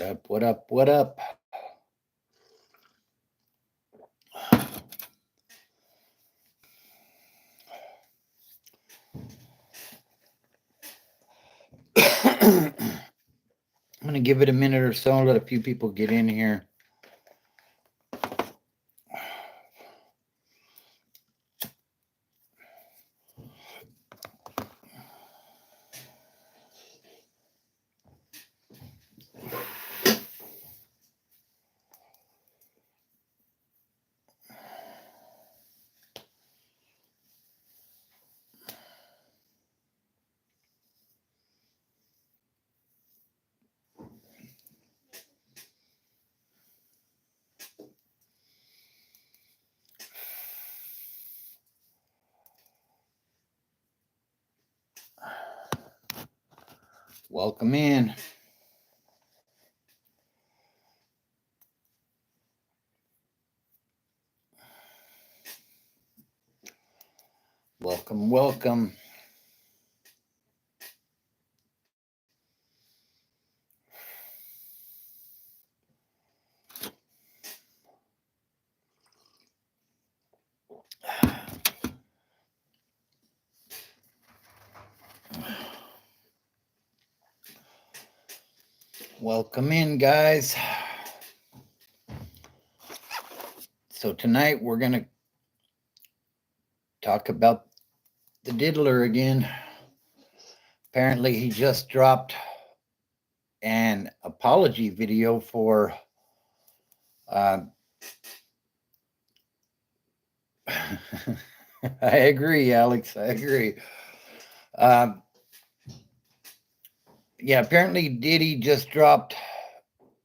up? What up? What up? I'm going to give it a minute or so, let a few people get in here. Welcome in. Welcome, welcome. Welcome in, guys. So tonight we're going to talk about the diddler again. Apparently he just dropped an apology video for I agree, Alex. I agree. Yeah, apparently Diddy just dropped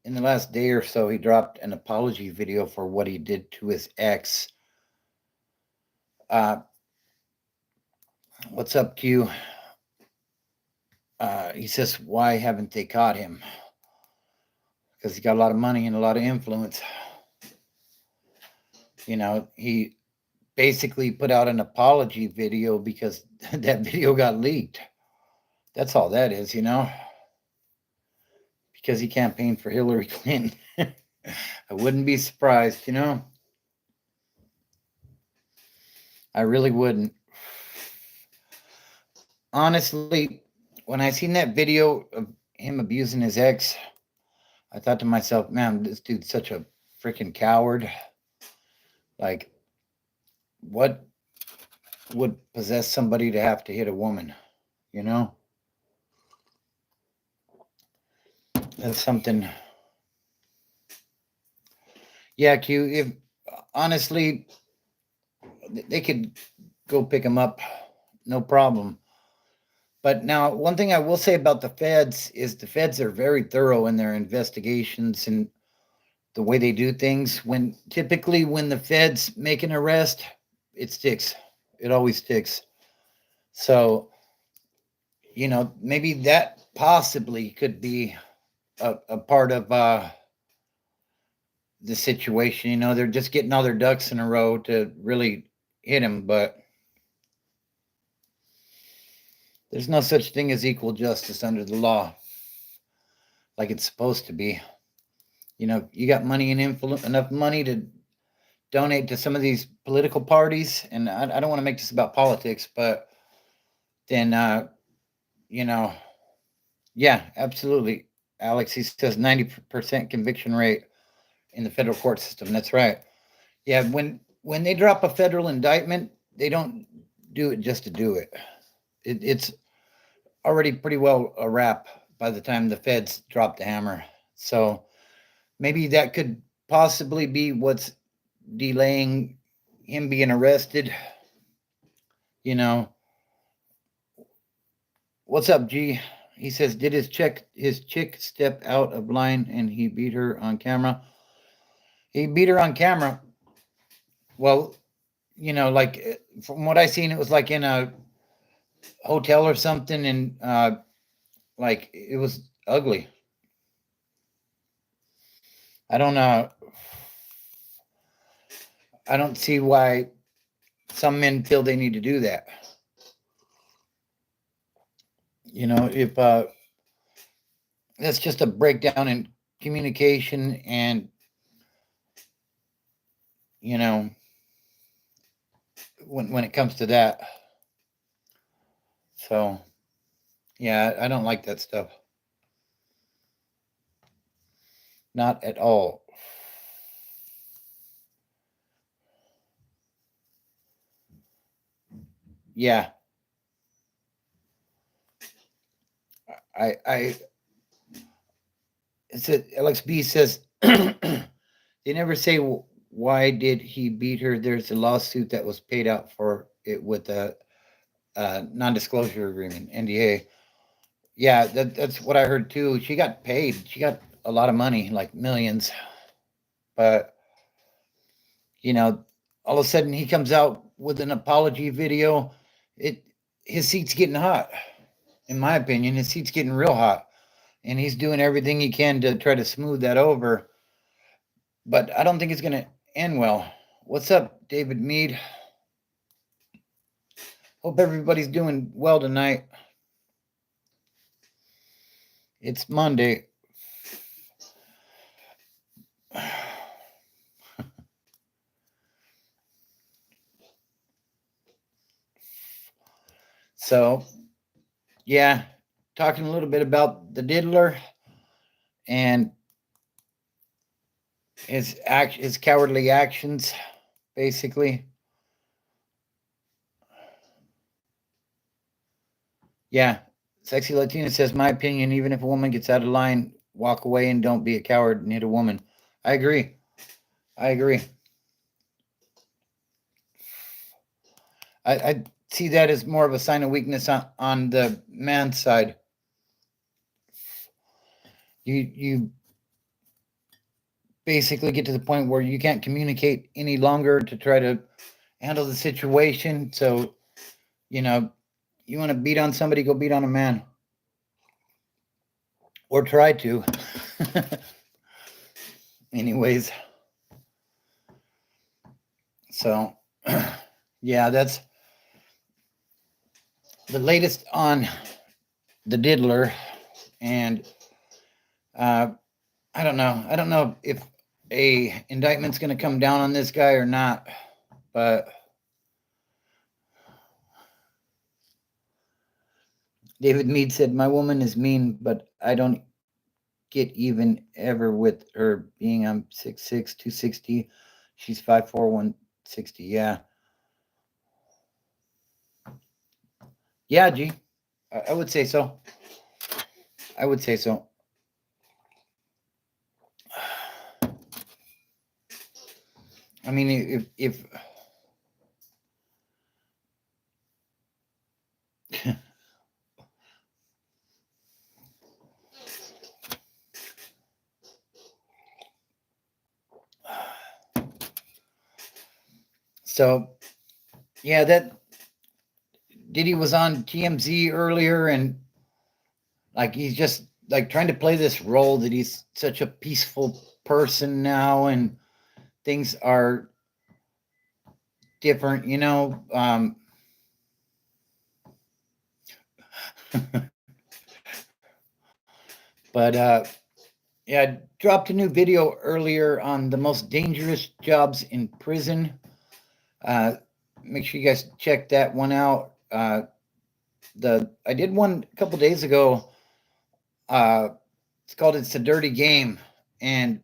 in the last day or so. He dropped an apology video for what he did to his ex. What's up, Q? He says, why haven't they caught him? Because he got a lot of money and a lot of influence. You know, he basically put out an apology video because that video got leaked. That's all that is, you know. Because he campaigned for Hillary Clinton. I wouldn't be surprised, you know. I really wouldn't. Honestly, when I seen that video of him abusing his ex, I thought to myself, man, this dude's such a freaking coward. Like, what would possess somebody to have to hit a woman, you know? That's something. Yeah, Q, if honestly, they could go pick him up, no problem. But now, one thing I will say about the feds is the feds are very thorough in their investigations and the way they do things. Typically when the feds make an arrest, it sticks. It always sticks. So, you know, maybe that possibly could be a part of the situation. You know, they're just getting all their ducks in a row to really hit him, but there's no such thing as equal justice under the law, like it's supposed to be. You know, you got money and enough money to donate to some of these political parties, and I don't want to make this about politics, but then, you know, yeah, absolutely. Alex, he says 90% conviction rate in the federal court system. That's right. Yeah, when they drop a federal indictment, they don't do it just to do it. It's already pretty well a wrap by the time the feds drop the hammer. So maybe that could possibly be what's delaying him being arrested. You know, what's up, G? He says, did his chick step out of line and he beat her on camera? He beat her on camera. Well, you know, like from what I seen, it was like in a hotel or something, and like it was ugly. I don't know. I don't see why some men feel they need to do that. You know, if that's just a breakdown in communication and, you know, when it comes to that. So, yeah, I don't like that stuff. Not at all. Yeah. I it's a, Alex B says they never say why did he beat her. There's a lawsuit that was paid out for it with a non-disclosure agreement, NDA. Yeah, that's what I heard too. She got paid. She got a lot of money, like millions. But all of a sudden he comes out with an apology video. It his seat's getting hot. In my opinion, his seat's getting real hot, and he's doing everything he can to try to smooth that over. But I don't think it's going to end well. What's up, David Mead? Hope everybody's doing well tonight. It's Monday. So, yeah, talking a little bit about the diddler and his cowardly actions, basically. Yeah, Sexy Latina says, my opinion, even if a woman gets out of line, walk away and don't be a coward and hit a woman. I agree. I see that as more of a sign of weakness on the man's side. You basically get to the point where you can't communicate any longer to try to handle the situation. So, you want to beat on somebody, go beat on a man. Or try to. Anyways. So, yeah, that's the latest on the diddler. And I don't know. I don't know if a indictment's going to come down on this guy or not. But David Mead said, my woman is mean, but I don't get even ever with her being I'm 6'6", 260. She's 5'4", 160. Yeah. Yeah, G. I would say so. I would say so. I mean, if so, yeah, that Diddy was on TMZ earlier, and like he's just like trying to play this role that he's such a peaceful person now, and things are different, but yeah, I dropped a new video earlier on the most dangerous jobs in prison. Make sure you guys check that one out. I did one a couple days ago. It's called "It's a Dirty Game," and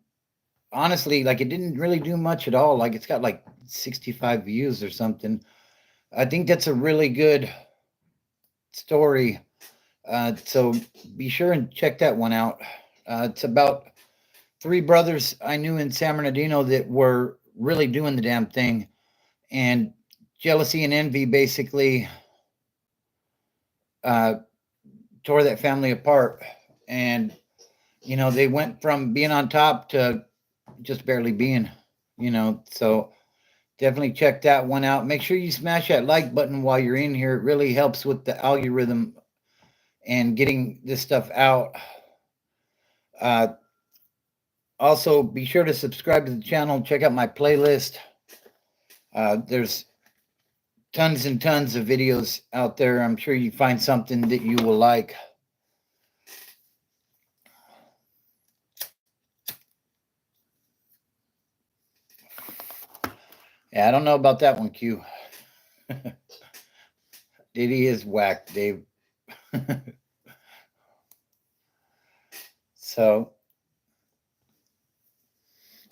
honestly, like it didn't really do much at all. Like it's got like 65 views or something. I think that's a really good story. So be sure and check that one out. It's about three brothers I knew in San Bernardino that were really doing the damn thing, and jealousy and envy basically uh, tore that family apart. And they went from being on top to just barely being. So definitely check that one out. Make sure you smash that like button while you're in here. It really helps with the algorithm and getting this stuff out. Also, be sure to subscribe to the channel. Check out my playlist. There's tons and tons of videos out there. I'm sure you find something that you will like. Yeah, I don't know about that one, Q. Diddy is whack, Dave. So,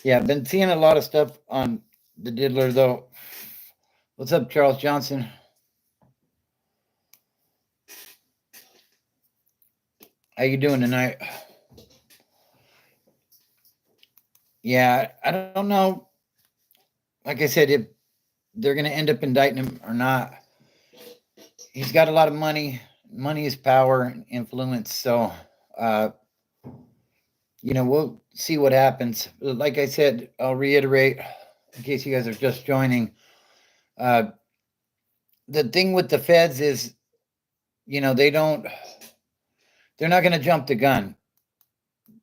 yeah, I've been seeing a lot of stuff on the Diddler, though. What's up, Charles Johnson? How you doing tonight? Yeah, I don't know. Like I said, if they're going to end up indicting him or not, he's got a lot of money. Money is power and influence. So, uh, we'll see what happens. Like I said, I'll reiterate in case you guys are just joining. Uh, the thing with the feds is, they're not going to jump the gun.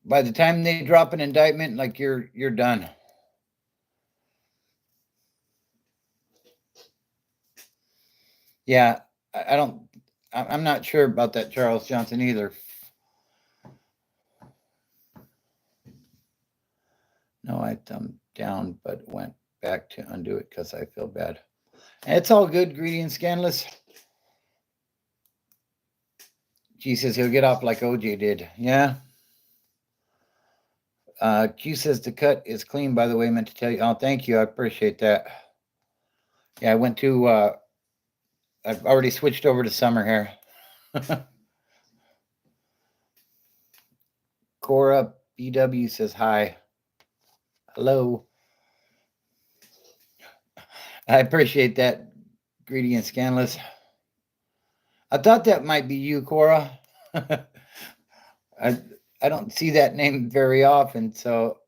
By the time they drop an indictment, like you're done. Yeah, I don't. I'm not sure about that, Charles Johnson, either. No, I thumbed down, but went back to undo it because I feel bad. It's all good, greedy and scandalous. G says he'll get off like OJ did. Yeah. Q says the cut is clean, by the way. Meant to tell you. Oh, thank you. I appreciate that. Yeah, I went to, I've already switched over to summer hair. Cora BW says hi. Hello. I appreciate that, greedy and scandalous. I thought that might be you, Cora. I I don't see that name very often, so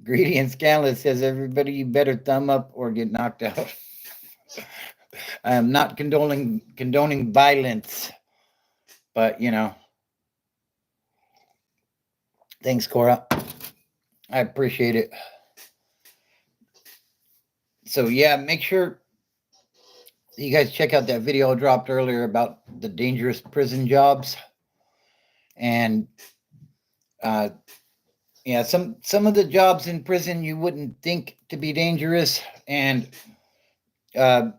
greedy and scandalous says everybody you better thumb up or get knocked out. I am not condoning violence, but thanks, Cora. I appreciate it. So yeah, make sure you guys check out that video I dropped earlier about the dangerous prison jobs, and uh, yeah, some of the jobs in prison you wouldn't think to be dangerous, and uh,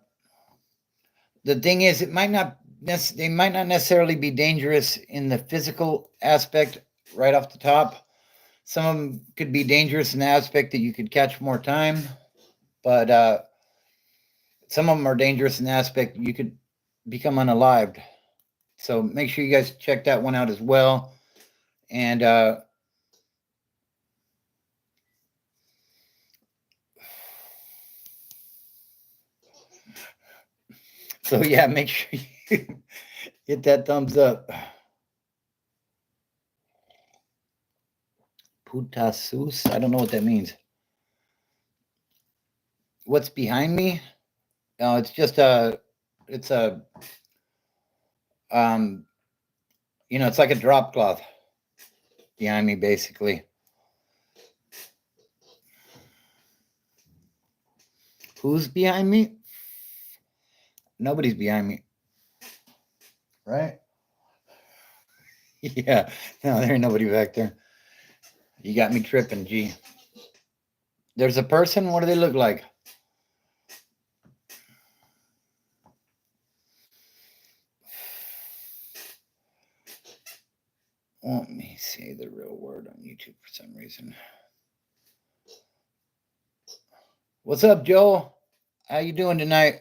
the thing is, they might not necessarily be dangerous in the physical aspect right off the top. Some of them could be dangerous in the aspect that you could catch more time, but some of them are dangerous in the aspect you could become unalived. So make sure you guys check that one out as well. And so yeah, make sure you hit that thumbs up. Putasus, I don't know what that means. What's behind me? No, it's just it's a um, it's like a drop cloth behind me, basically. Who's behind me? Nobody's behind me, right? Yeah, no, there ain't nobody back there. You got me tripping, G. There's a person. What do they look like? Let me say the real word on YouTube for some reason. What's up, Joel? How you doing tonight?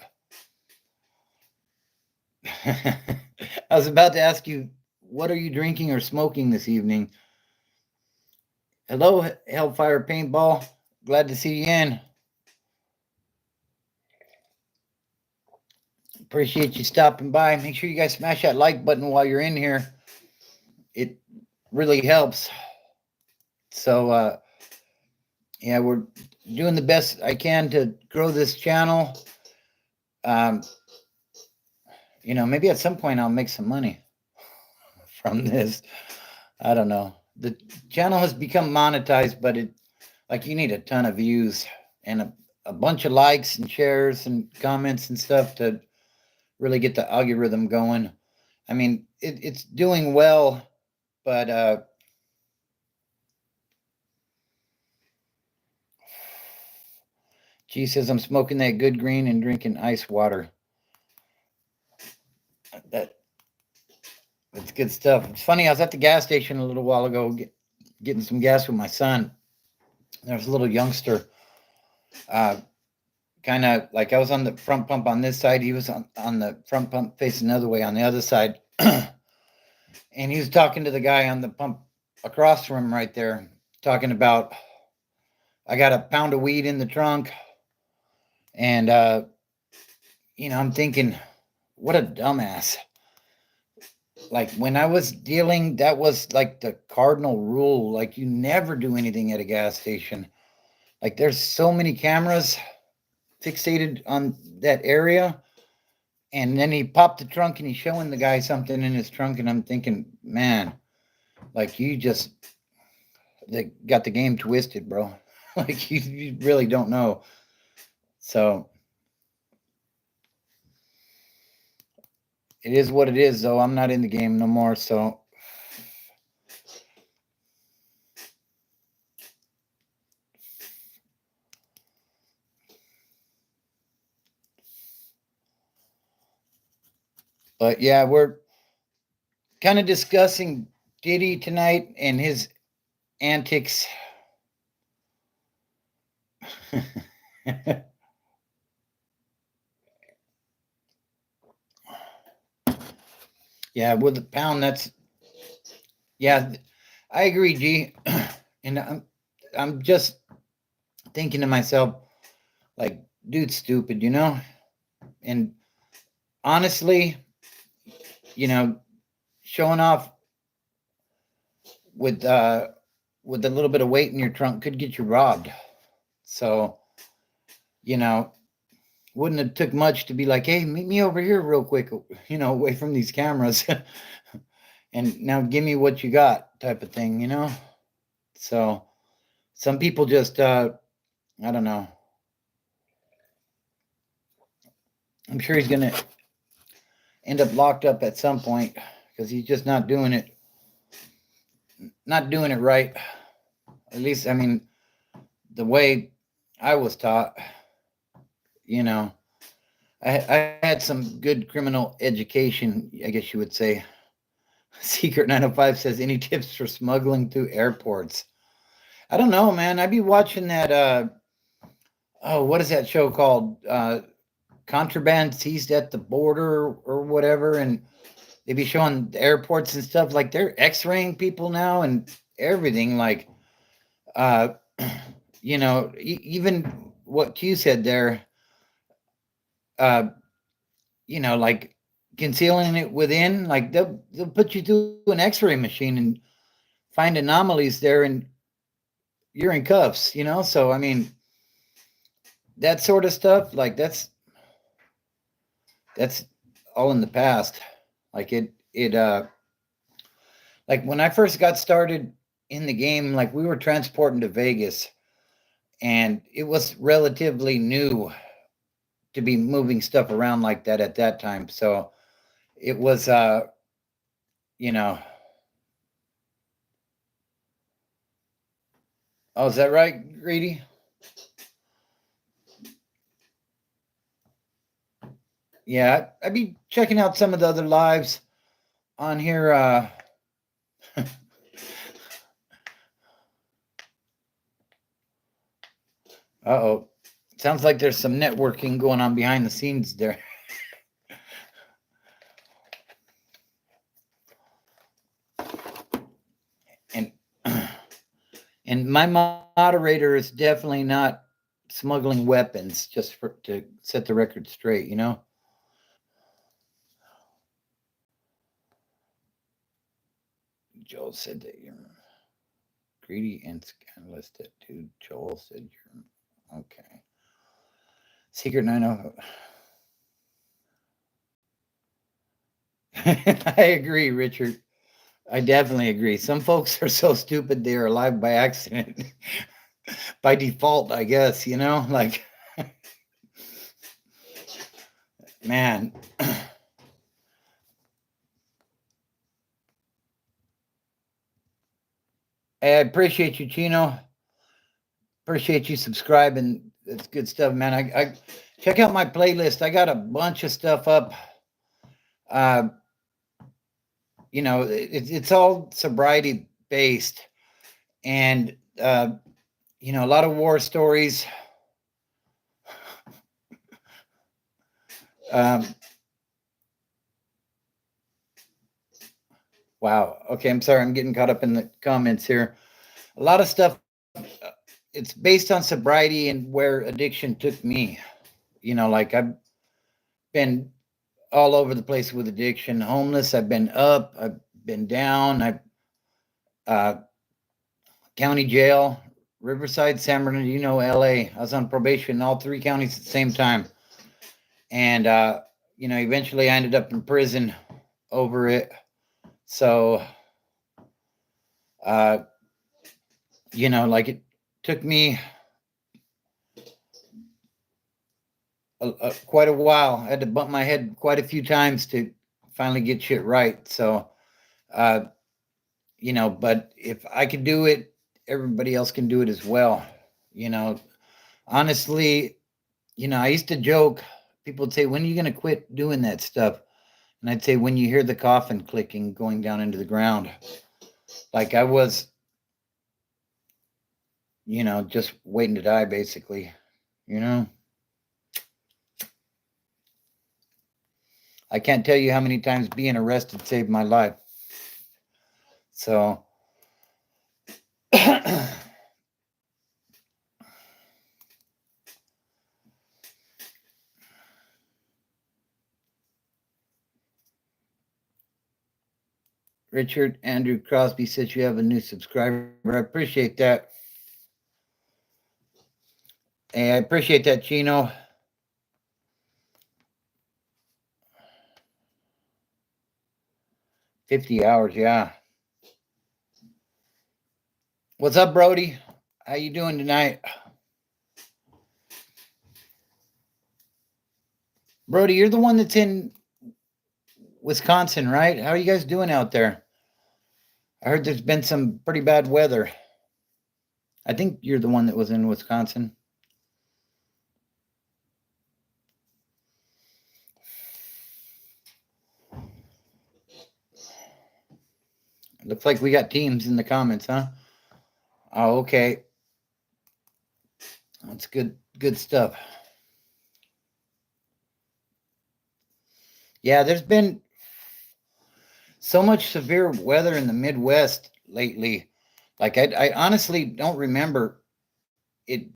I was about to ask you, what are you drinking or smoking this evening? Hello, Hellfire Paintball. Glad to see you in. Appreciate you stopping by. Make sure you guys smash that like button while you're in here. It really helps. So, yeah, we're doing the best I can to grow this channel. Maybe at some point I'll make some money from this. I don't know. The channel has become monetized, but you need a ton of views and a bunch of likes and shares and comments and stuff to really get the algorithm going. I mean, it's doing well, but G says I'm smoking that good green and drinking ice water. That That's good stuff. It's funny. I was at the gas station a little while ago getting some gas with my son. There was a little youngster, uh, kind of like I was on the front pump on this side. He was on the front pump facing the other way on the other side. And he was talking to the guy on the pump across from him right there, talking about, I got a pound of weed in the trunk. And, I'm thinking, what a dumbass. Like when I was dealing, that was like the cardinal rule. Like you never do anything at a gas station. Like there's so many cameras fixated on that area. And then he popped the trunk and he's showing the guy something in his trunk. And I'm thinking, man, like you just they got the game twisted, bro. Like you really don't know. So it is what it is, though. I'm not in the game no more. So, but yeah, we're kind of discussing Diddy tonight and his antics. Yeah, with the pound, yeah, I agree, G. And I'm just thinking to myself, like, dude's stupid, And honestly, you know, showing off with uh with a little bit of weight in your trunk could get you robbed. So, you know, wouldn't have took much to be like, hey, meet me over here real quick, away from these cameras. And now give me what you got type of thing. So some people just I don't know. I'm sure he's gonna end up locked up at some point because he's just not doing it right. At least, I mean, the way I was taught, you know, I had some good criminal education, I guess you would say. Secret 905 says, any tips for smuggling through airports? I don't know, man. I'd be watching that. What is that show called? Contraband seized at the border or whatever, and they'd be showing the airports and stuff. Like they're X-raying people now and everything. Like, uh, even what Q said there. Uh, like concealing it within. Like they'll put you through an X-ray machine and find anomalies there, and you're in cuffs. So I mean, that sort of stuff. Like that's all in the past. Like like when I first got started in the game, like we were transporting to Vegas, and it was relatively new to be moving stuff around like that at that time. So it was you know oh, is that right, Greedy? Yeah, I'd be checking out some of the other lives on here. Uh-oh. Sounds like there's some networking going on behind the scenes there. And and my moderator is definitely not smuggling weapons, just to set the record straight. Joel said that you're greedy and scandalous. That dude Joel said you're okay. Secret 90. I agree, Richard. I definitely agree. Some folks are so stupid they are alive by accident. By default, I guess. Like, man. Hey, I appreciate you, Chino. appreciate you subscribing. It's good stuff, man. I check out my playlist. I got a bunch of stuff up. Uh, it's all sobriety based, and a lot of war stories. Um, wow. Okay, I'm sorry. I'm getting caught up in the comments here. A lot of stuff. It's based on sobriety and where addiction took me. Like I've been all over the place with addiction. Homeless. I've been up. I've been down. I've uh, county jail, Riverside, San Bernardino, LA. I was on probation in all three counties at the same time. And, eventually I ended up in prison over it. So, uh, like it took me quite a while. I had to bump my head quite a few times to finally get shit right. So, uh, but if I could do it, everybody else can do it as well. You know, honestly, I used to joke. People would say, "When are you going to quit doing that stuff?" And I'd say, "When you hear the coffin clicking going down into the ground." Like I was, just waiting to die, basically. You know, I can't tell you how many times being arrested saved my life. So, Richard Andrew Crosby says you have a new subscriber. I appreciate that. Hey, I appreciate that, Chino. $50, yeah. What's up, Brody? How you doing tonight? Brody, you're the one that's in Wisconsin, right? How are you guys doing out there? I heard there's been some pretty bad weather. I think you're the one that was in Wisconsin. It looks like we got teams in the comments, huh? Oh, okay. That's good stuff. Yeah, there's been so much severe weather in the Midwest lately. Like I honestly don't remember it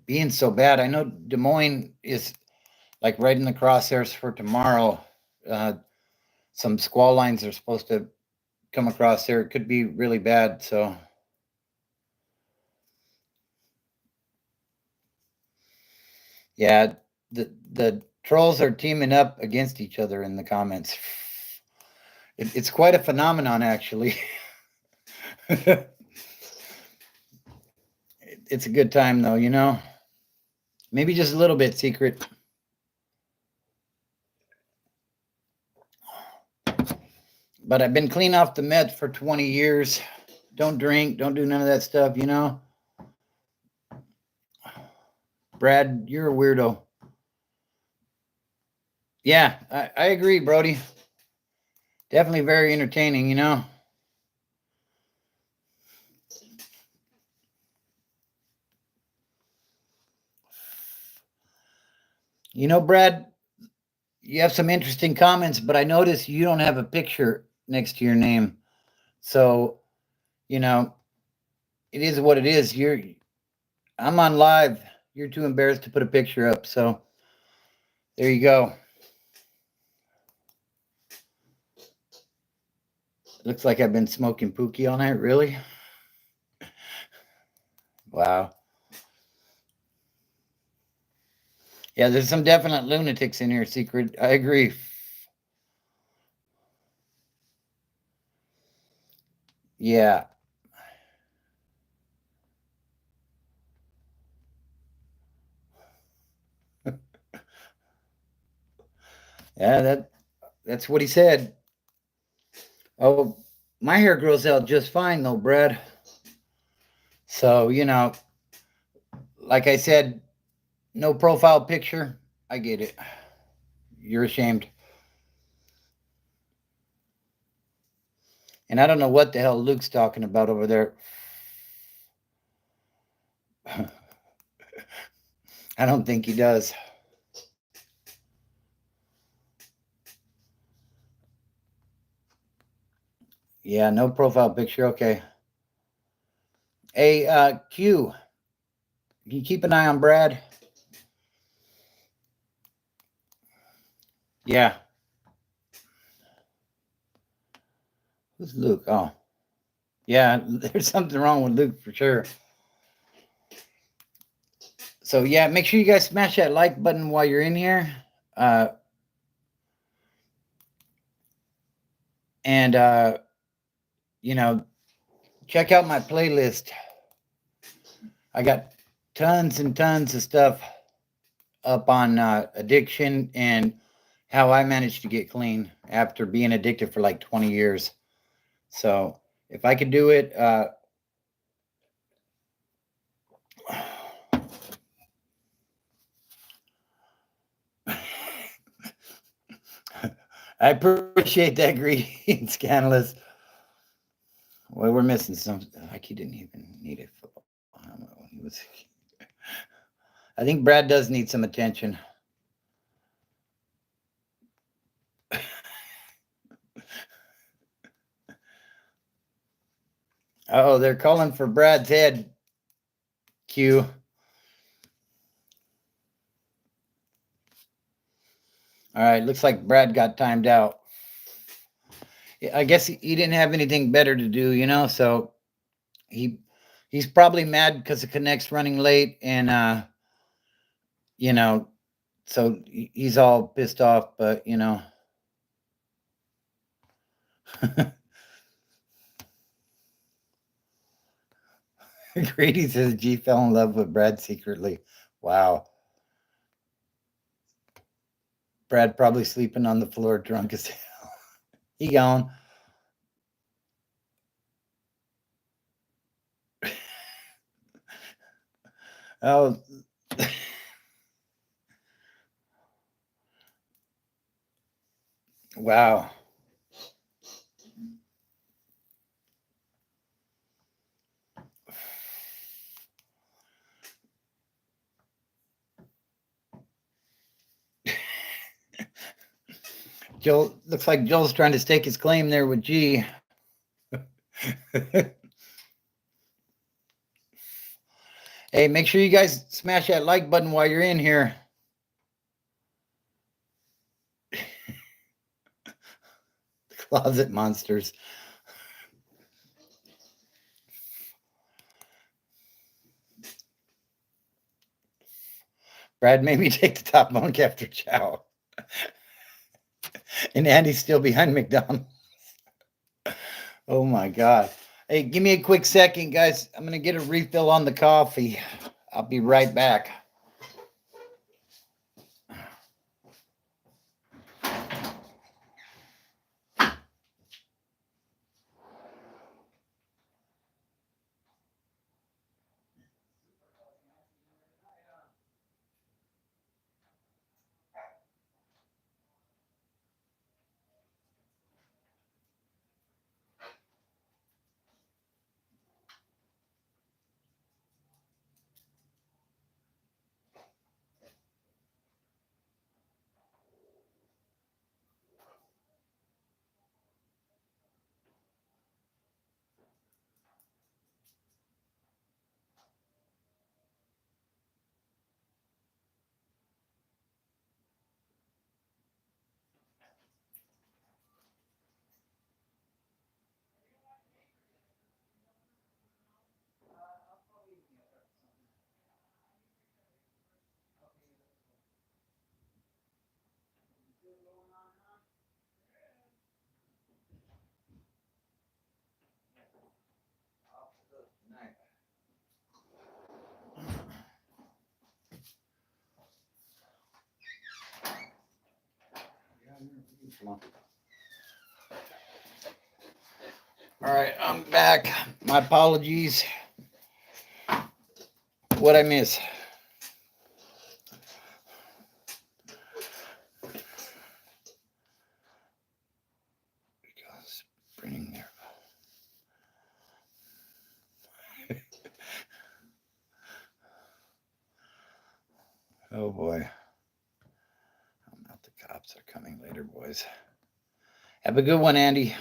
being so bad. I know Des Moines is like right in the crosshairs for tomorrow. Uh, some squall lines are supposed to come across there. It could be really bad. So, yeah, the trolls are teaming up against each other in the comments. It's quite a phenomenon, actually. It's a good time, though. Maybe just a little bit secret. But I've been clean off the meth for 20 years. Don't drink, don't do none of that stuff, Brad, you're a weirdo. Yeah, I agree, Brody. Definitely very entertaining, Brad, you have some interesting comments, but I notice you don't have a picture next to your name. So, it is what it is. I'm on live. You're too embarrassed to put a picture up. So, there you go. Looks like I've been smoking Pookie all night. Really? Wow. Yeah, there's some definite lunatics in here, Secret. I agree. Yeah. Yeah, that's what he said. Oh, my hair grows out just fine though, Brad. So, like I said, no profile picture. I get it. You're ashamed. And I don't know what the hell Luke's talking about over there. I don't think he does. Yeah, no profile picture. Okay. Hey, Q, can you keep an eye on Brad? Yeah. Who's Luke? Oh, yeah, there's something wrong with Luke for sure. So, yeah, make sure you guys smash that like button while you're in here. Uh, and, you know, check out my playlist. I got tons and tons of stuff up on addiction and how I managed to get clean after being addicted for like 20 years. So if I could do it, I appreciate that greeting, Scandalous. Well, we're missing some. Like he didn't even need it. I don't know. He was. I think Brad does need some attention. Oh, they're calling for Brad's head. Q. All right, looks like Brad got timed out. I guess he didn't have anything better to do, you know. So he's probably mad because the Connect's running late, and you know, so he's all pissed off. But you know, Grady says G fell in love with Brad secretly. Wow. Brad probably sleeping on the floor, drunk as hell. He gone. Oh, wow. Joel looks like Joel's trying to stake his claim there with G. Hey, make sure you guys smash that like button while you're in here. Closet monsters. Brad made me take the top bunk after chow. And Andy's still behind McDonald's. Oh my God. Hey, give me a quick second, guys. I'm going to get a refill on the coffee. I'll be right back. All right, I'm back. My apologies. What I miss? Sprinting there. Oh boy. Oh, not the cops are coming later, boys. Have a good one, Andy.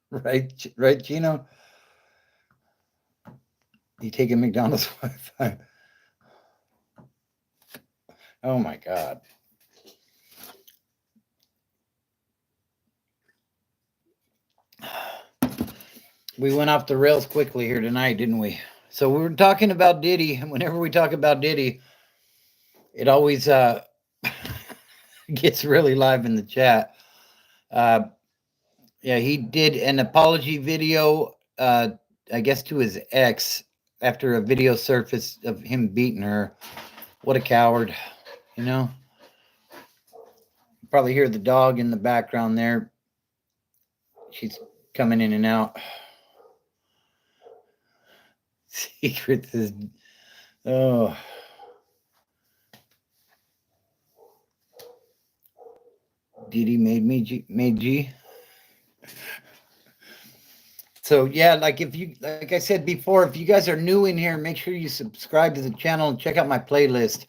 Right, Gino? You taking McDonald's Wi-Fi? Oh my God. We went off the rails quickly here tonight, didn't we? So we were talking about Diddy, and whenever we talk about Diddy, it always gets really live in the chat. Yeah, he did an apology video, I guess, to his ex after a video surfaced of him beating her. What a coward, you know? You probably hear the dog in the background there. She's coming in and out. Secrets is, oh. Diddy made G. So yeah, like I said before, if you guys are new in here, make sure you subscribe to the channel and check out my playlist.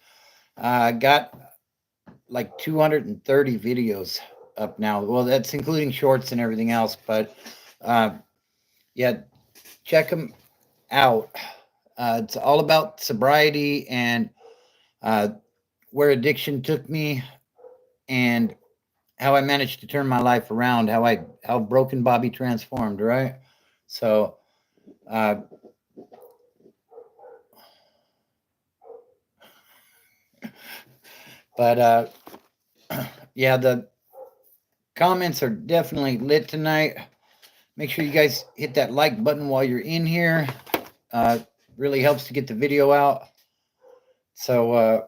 I got like 230 videos up now. Well, that's including shorts and everything else, but yeah, check them out. It's all about sobriety and where addiction took me and how I managed to turn my life around, how broken Bobby transformed, right? So but yeah, the comments are definitely lit tonight. Make sure you guys hit that like button while you're in here. Really helps to get the video out. So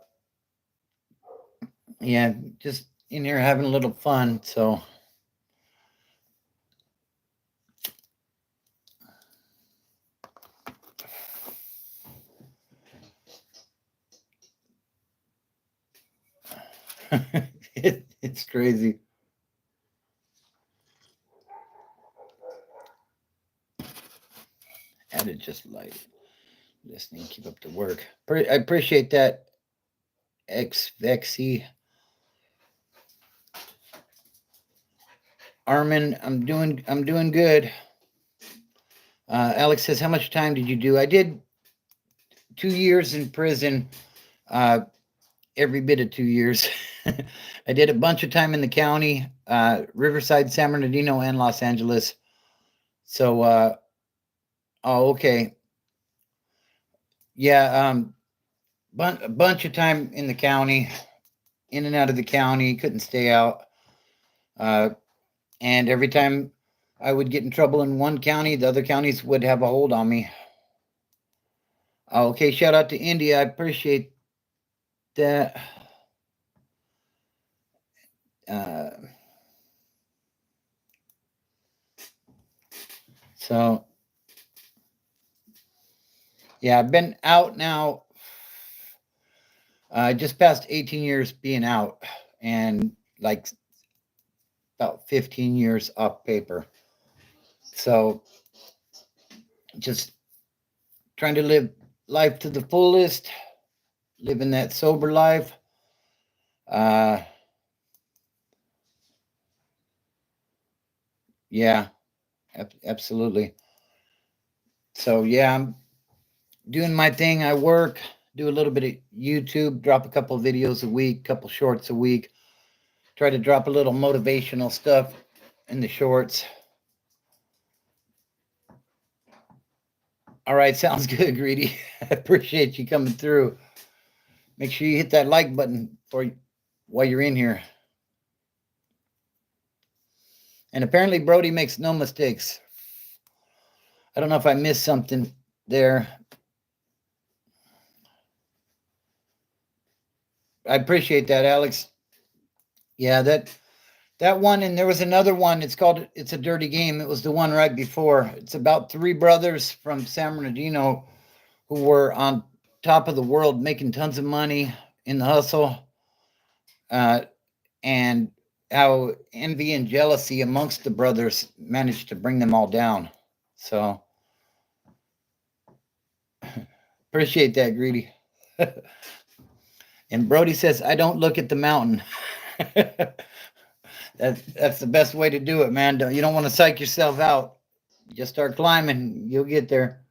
yeah, just in here having a little fun. So it's crazy. Added just like listening, keep up the work. I appreciate that, XVexy. Armin, I'm doing good. Alex says, how much time did you do? I did 2 years in prison. Every bit of 2 years. I did a bunch of time in the county, Riverside, San Bernardino, and Los Angeles. So, oh, okay. Yeah, a bunch of time in the county, in and out of the county, couldn't stay out. And every time I would get in trouble in one county, the other counties would have a hold on me. Okay, shout out to India. I appreciate that. So, yeah, I've been out now. Just past 18 years being out and like about 15 years off paper. So, just trying to live life to the fullest, living that sober life. Yeah, absolutely. So, yeah, I'm doing my thing. I work, do a little bit of YouTube, drop a couple videos a week, couple shorts a week. Try to drop a little motivational stuff in the shorts. All right, sounds good, Greedy. I appreciate you coming through. Make sure you hit that like button while you're in here. And apparently Brody makes no mistakes. I don't know if I missed something there. I appreciate that, Alex. Yeah, that one, and there was another one. It's called "It's a Dirty Game." It was the one right before. It's about three brothers from San Bernardino who were on top of the world, making tons of money in the hustle, uh, and how envy and jealousy amongst the brothers managed to bring them all down. So appreciate that, Greedy. And Brody says, "I don't look at the mountain." That's the best way to do it, man. You don't want to psych yourself out. Just start climbing. You'll get there.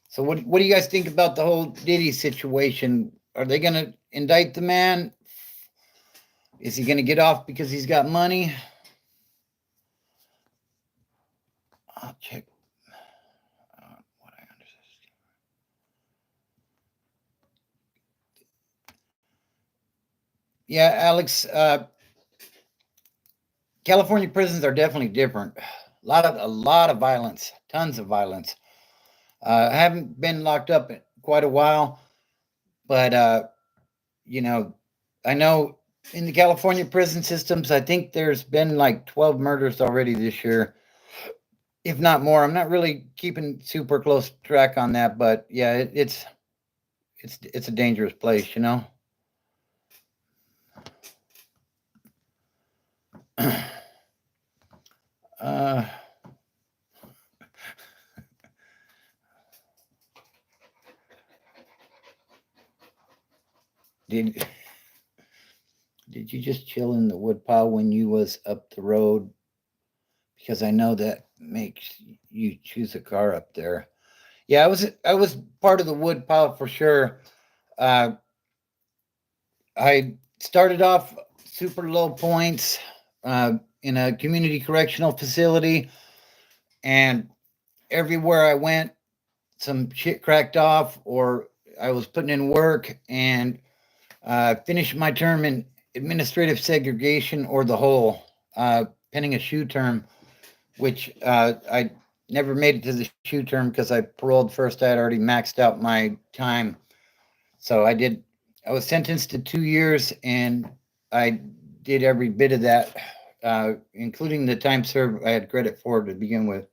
So what do you guys think about the whole Diddy situation? Are they gonna indict the man? Is he gonna get off because he's got money? I'll check what I understand. Yeah, Alex. California prisons are definitely different. A lot of violence, tons of violence. I haven't been locked up in quite a while, but you know, I know in the California prison systems, I think there's been like 12 murders already this year, if not more. I'm not really keeping super close track on that, but yeah, it's a dangerous place, you know. uh, did did you just chill in the woodpile when you was up the road? Because I know that makes you choose a car up there. Yeah, I was part of the woodpile for sure. Uh, I started off super low points uh, in a community correctional facility, and everywhere I went, some shit cracked off, or I was putting in work, and finished my term in administrative segregation or the hole, pending a shoe term, which I never made it to the shoe term because I paroled first. I had already maxed out my time. So I was sentenced to 2 years, and I did every bit of that, including the time served I had credit for to begin with.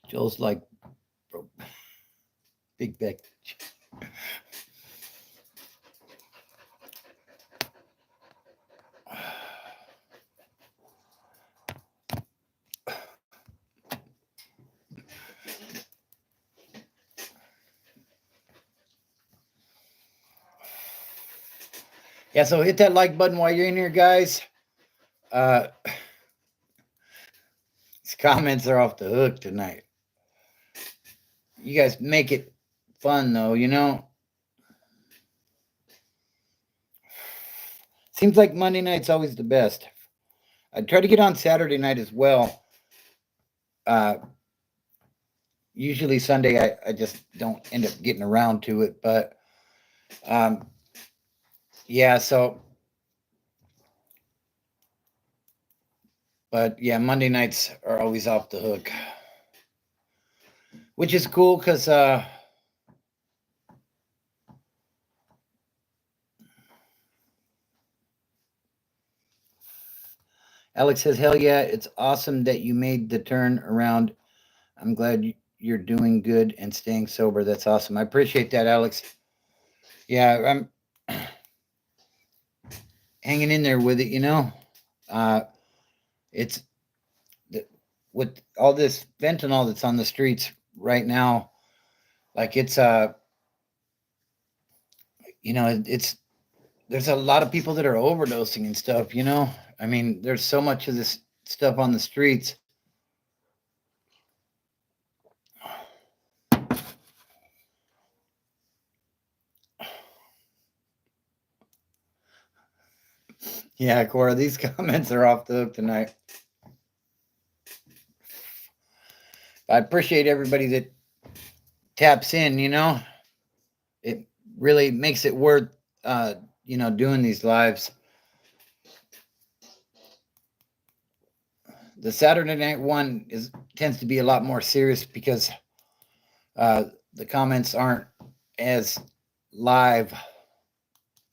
Joel's like, bro, big back. Yeah, so hit that like button while you're in here, guys. Uh, these comments are off the hook tonight. You guys make it fun, though, you know? Seems like Monday night's always the best. I try to get on Saturday night as well. Uh, Usually Sunday, I just don't end up getting around to it. But um, yeah, so, but yeah, Monday nights are always off the hook, which is cool because Alex says, "Hell yeah, it's awesome that you made the turn around. I'm glad you're doing good and staying sober. That's awesome. I appreciate that, Alex. Yeah, I'm hanging in there with it. You know, uh, it's with all this fentanyl that's on the streets right now. Like it's you know, it's there's a lot of people that are overdosing and stuff. You know, I mean, there's so much of this stuff on the streets." Yeah, Cora, these comments are off the hook tonight. I appreciate everybody that taps in, it really makes it worth, doing these lives. The Saturday night one tends to be a lot more serious because the comments aren't as live.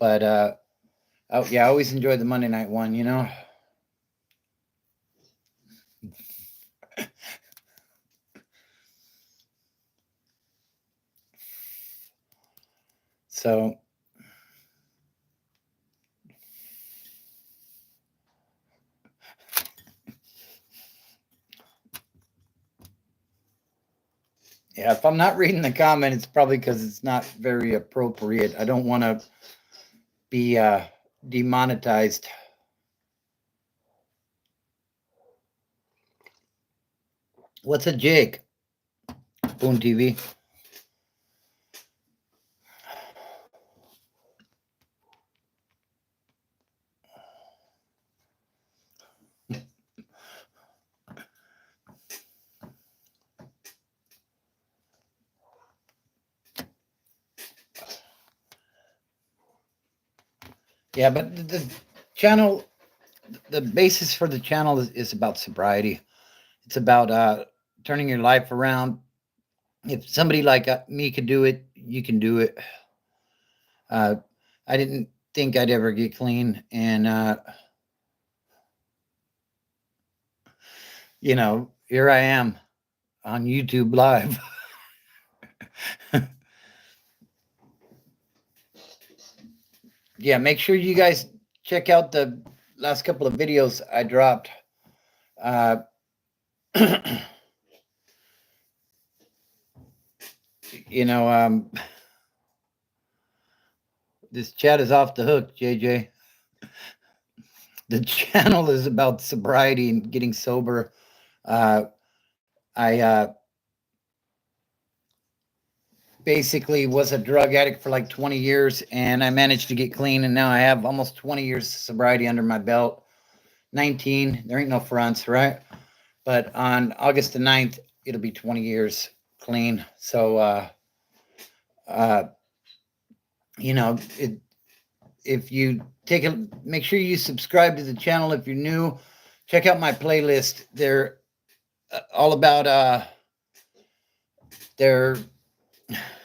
But I always enjoy the Monday night one. So yeah, if I'm not reading the comment, it's probably because it's not very appropriate. I don't want to be demonetized. What's a jig? Boom TV. Yeah, but the channel, the basis for the channel is about sobriety. It's about turning your life around. If somebody like me could do it, you can do it. I didn't think I'd ever get clean, and here I am on YouTube Live. Yeah, make sure you guys check out the last couple of videos I dropped. Uh, this chat is off the hook, JJ. The channel is about sobriety and getting sober. I basically was a drug addict for like 20 years, and I managed to get clean, and now I have almost 20 years of sobriety under my belt. 19, there ain't no fronts, right? But on August the 9th, it'll be 20 years clean. So, if you make sure you subscribe to the channel if you're new. Check out my playlist. They're all about they're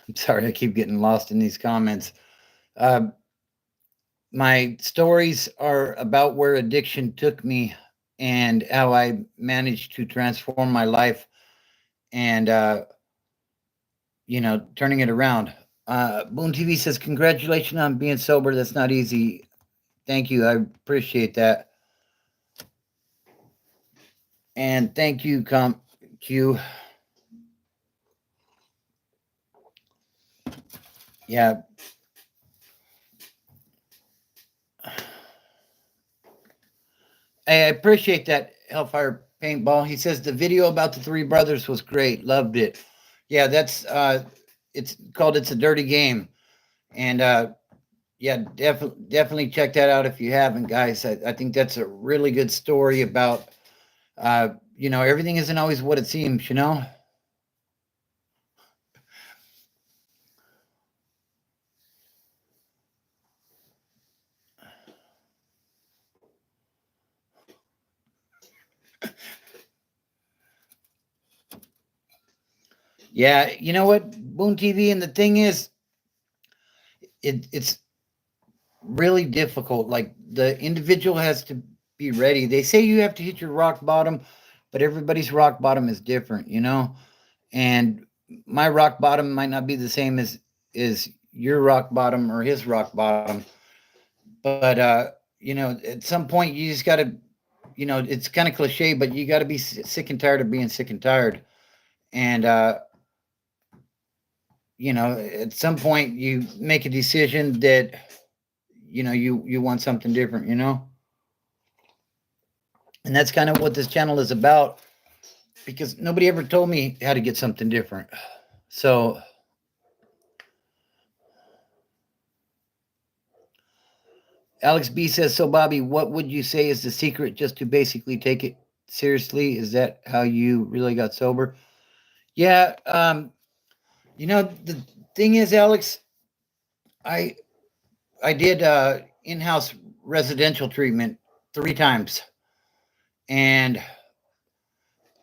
I'm sorry, I keep getting lost in these comments. My stories are about where addiction took me and how I managed to transform my life and turning it around. Boone TV says, congratulations on being sober. That's not easy. Thank you. I appreciate that. And thank you, Q. Yeah. I appreciate that, Hellfire Paintball. He says the video about the three brothers was great. Loved it. Yeah, that's it's called It's a Dirty Game. And yeah, definitely check that out if you haven't, guys. I think that's a really good story about everything isn't always what it seems. Yeah, you know what, Boom TV, and the thing is, it's really difficult. Like the individual has to be ready. They say you have to hit your rock bottom, but everybody's rock bottom is different. And my rock bottom might not be the same as your rock bottom or his rock bottom. But at some point you just got to, it's kind of cliche, but you got to be sick and tired of being sick and tired. And at some point you make a decision that you want something different. And that's kind of what this channel is about, because nobody ever told me how to get something different. So Alex B says, so Bobby, what would you say is the secret just to basically take it seriously? Is that how you really got sober? Yeah, the thing is, Alex, I I did in-house residential treatment 3 times, and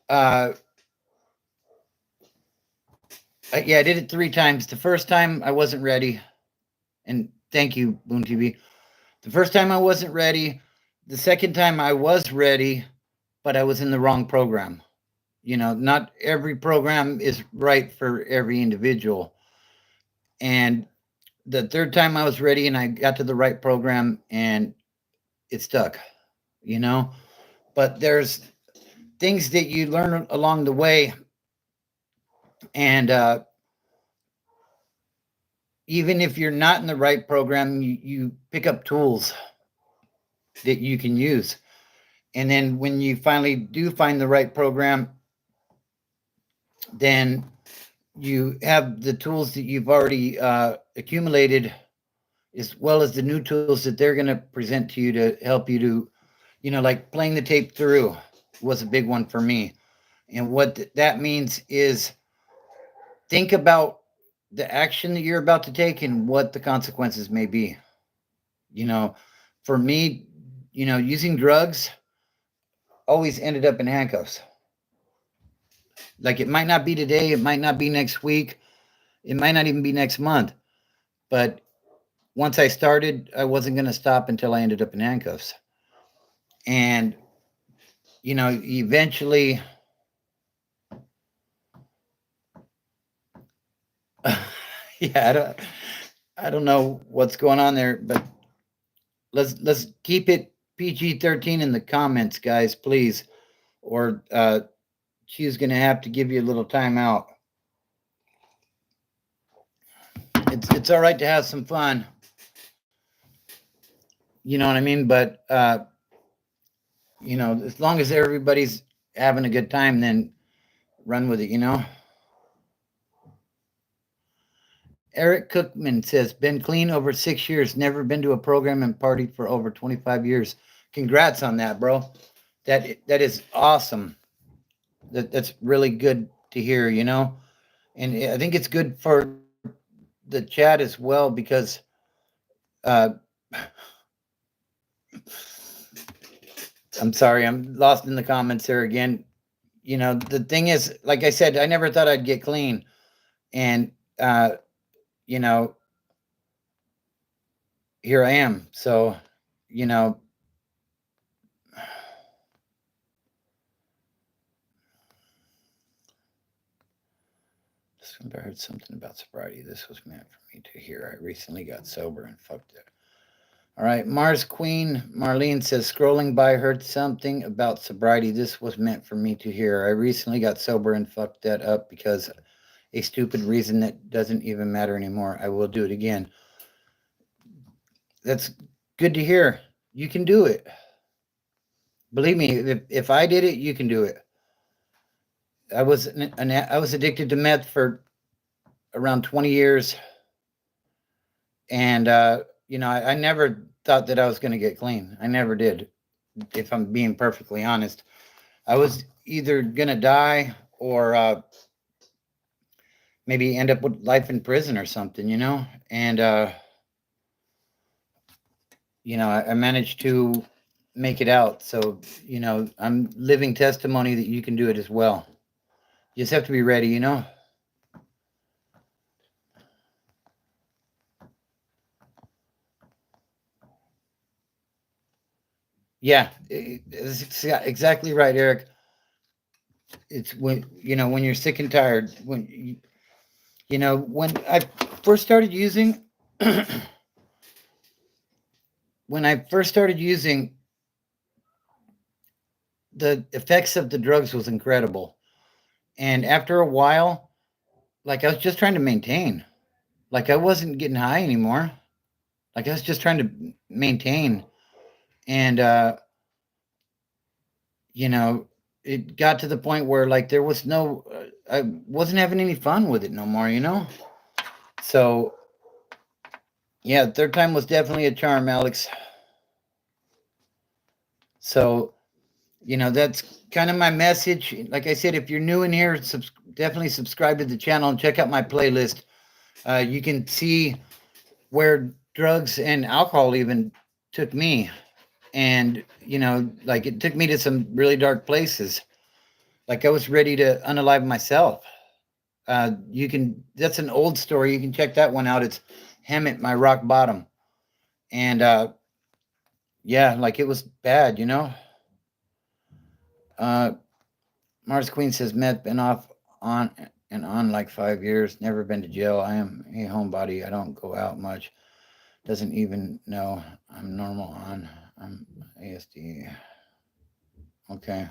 uh, yeah, I did it 3 times. The first time I wasn't ready, and thank you, Boon TV. The first time I wasn't ready. The second time I was ready, but I was in the wrong program. Not every program is right for every individual. And the third time I was ready and I got to the right program and it stuck, you know. But there's things that you learn along the way, and even if you're not in the right program, you pick up tools that you can use. And then when you finally do find the right program, then you have the tools that you've already accumulated, as well as the new tools that they're going to present to you to help you to, like playing the tape through was a big one for me. And what that means is think about the action that you're about to take and what the consequences may be. You know, for me, using drugs always ended up in handcuffs. Like it might not be today, it might not be next week, it might not even be next month. But once I started, I wasn't going to stop until I ended up in handcuffs. And, eventually, yeah, I don't know what's going on there, but let's keep it PG-13 in the comments, guys, please. Or she's going to have to give you a little time out. It's all right to have some fun. You know what I mean? But as long as everybody's having a good time, then run with it. Eric Cookman says, been clean over 6 years, never been to a program and partied for over 25 years. Congrats on that, bro. That is awesome. That's really good to hear, And I think it's good for the chat as well because uh, I'm sorry, I'm lost in the comments there again. The thing is, like I said, I never thought I'd get clean. And, you know, here I am. So, you know, I heard something about sobriety. This was meant for me to hear. I recently got sober and fucked it. All right, Mars Queen Marlene says, scrolling by, heard something about sobriety. This was meant for me to hear. I recently got sober and fucked that up because a stupid reason that doesn't even matter anymore. I will do it again. That's good to hear. You can do it. Believe me, if I did it, you can do it. I was addicted to meth for around 20 years, and I never thought that I was going to get clean. I never did. If I'm being perfectly honest, I was either going to die or maybe end up with life in prison or something, And I managed to make it out. So, I'm living testimony that you can do it as well. You just have to be ready, Yeah, it's exactly right, Eric. It's when you're sick and tired, when when I first started using, when I first started using, the effects of the drugs was incredible. And after a while, like I was just trying to maintain. Like I wasn't getting high anymore. Like I was just trying to maintain. And you know, it got to the point where like there was no I wasn't having any fun with it no more. So yeah, third time was definitely a charm, Alex. So, that's kind of my message. Like I said, if you're new in here, definitely subscribe to the channel and check out my playlist. You can see where drugs and alcohol even took me. And, like it took me to some really dark places. Like I was ready to unalive myself. That's an old story. You can check that one out. It's Hammett, My Rock Bottom. And, yeah, like it was bad. Uh, Mars Queen says, Meth been off on and on like 5 years. Never been to jail. I am a homebody. I don't go out much. Doesn't even know I'm normal on. I'm ASD. Okay.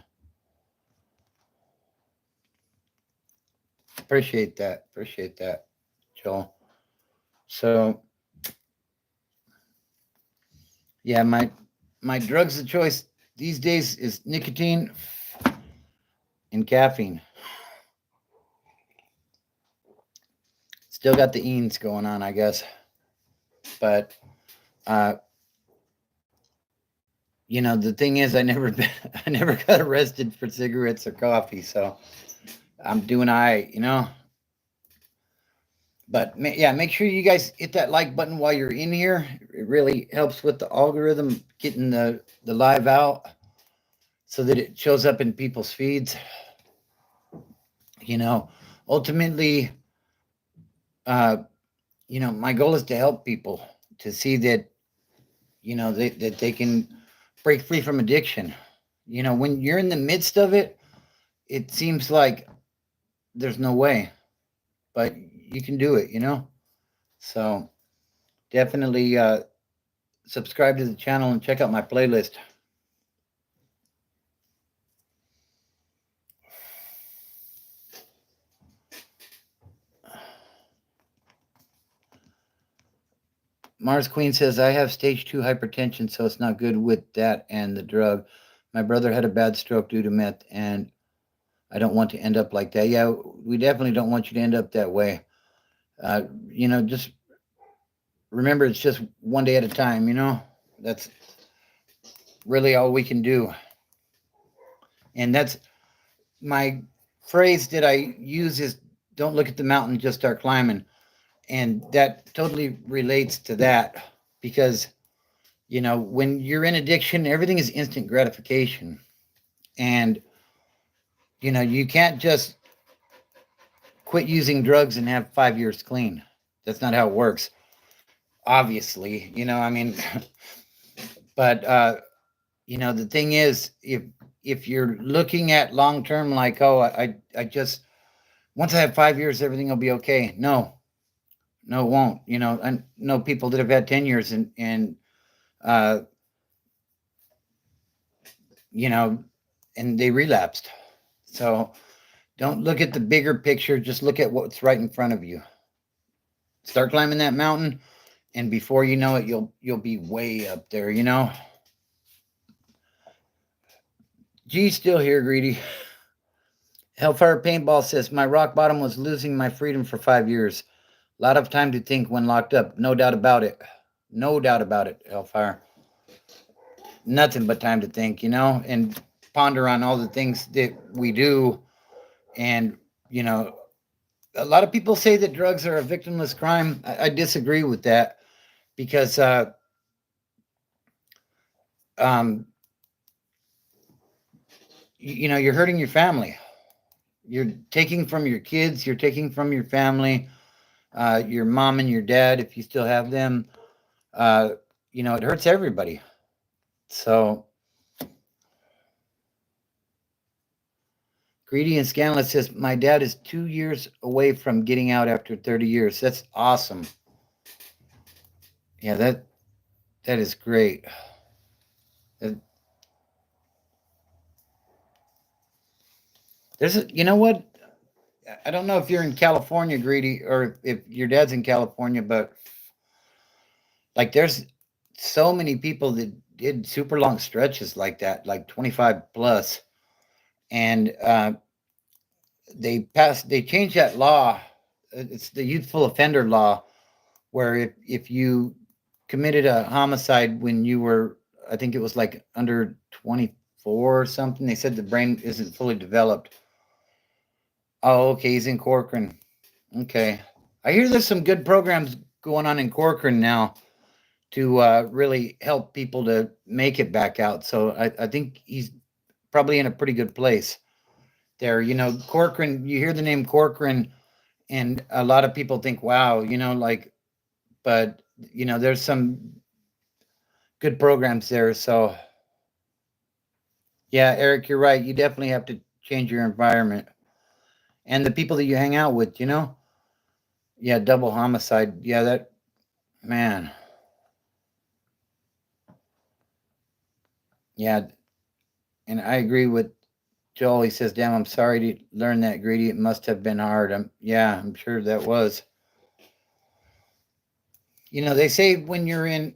Appreciate that. Appreciate that, Joel. So yeah, my drugs of choice these days is nicotine and caffeine. Still got the enes going on, I guess. But uh, the thing is, I never got arrested for cigarettes or coffee, so I'm doing all right. But yeah, make sure you guys hit that like button while you're in here. It really helps with the algorithm getting the live out so that it shows up in people's feeds. Ultimately, uh, my goal is to help people to see that, that they can break free from addiction. When you're in the midst of it, it seems like there's no way, but you can do it. So definitely subscribe to the channel and check out my playlist. Mars Queen says, I have stage 2 hypertension, so it's not good with that and the drug. My brother had a bad stroke due to meth, and I don't want to end up like that. Yeah, we definitely don't want you to end up that way. Just remember it's just one day at a time. That's really all we can do. And that's my phrase that I use is don't look at the mountain, just start climbing. And that totally relates to that because, when you're in addiction, everything is instant gratification. And, you can't just quit using drugs and have 5 years clean. That's not how it works. Obviously, I mean, but, the thing is, if you're looking at long term, like, oh, I just, once I have 5 years, everything will be okay. No, it won't. I know people that have had 10 years and uh, and they relapsed. So don't look at the bigger picture. Just look at what's right in front of you. Start climbing that mountain, and before you know it, you'll be way up there. G's still here, greedy. Hellfire Paintball says my rock bottom was losing my freedom for 5 years. A lot of time to think when locked up. No doubt about it. No doubt about it, Hellfire. Nothing but time to think, and ponder on all the things that we do. And, a lot of people say that drugs are a victimless crime. I disagree with that because, you're hurting your family. You're taking from your kids. You're taking from your family, your mom and your dad, if you still have them. It hurts everybody. So, Greedy and Scandalous says, my dad is 2 years away from getting out after 30 years. That's awesome. Yeah, that is great. You know what? I don't know if you're in California, Greedy, or if your dad's in California, but like there's so many people that did super long stretches like that, like 25 plus. And they changed that law. It's the youthful offender law, where if you committed a homicide when you were I think it was like under 24 or something. They said the brain isn't fully developed. Oh, okay, he's in Corcoran. Okay. I hear there's some good programs going on in Corcoran now to really help people to make it back out. So I think he's probably in a pretty good place there. Corcoran, you hear the name Corcoran, and a lot of people think, wow, but, there's some good programs there. So, yeah, Eric, you're right. You definitely have to change your environment and the people that you hang out with. Yeah, double homicide. Yeah, that, man. Yeah, and I agree with Joel. He says, damn, I'm sorry to learn that, Greedy. It must have been hard. I'm sure that was. They say when you're in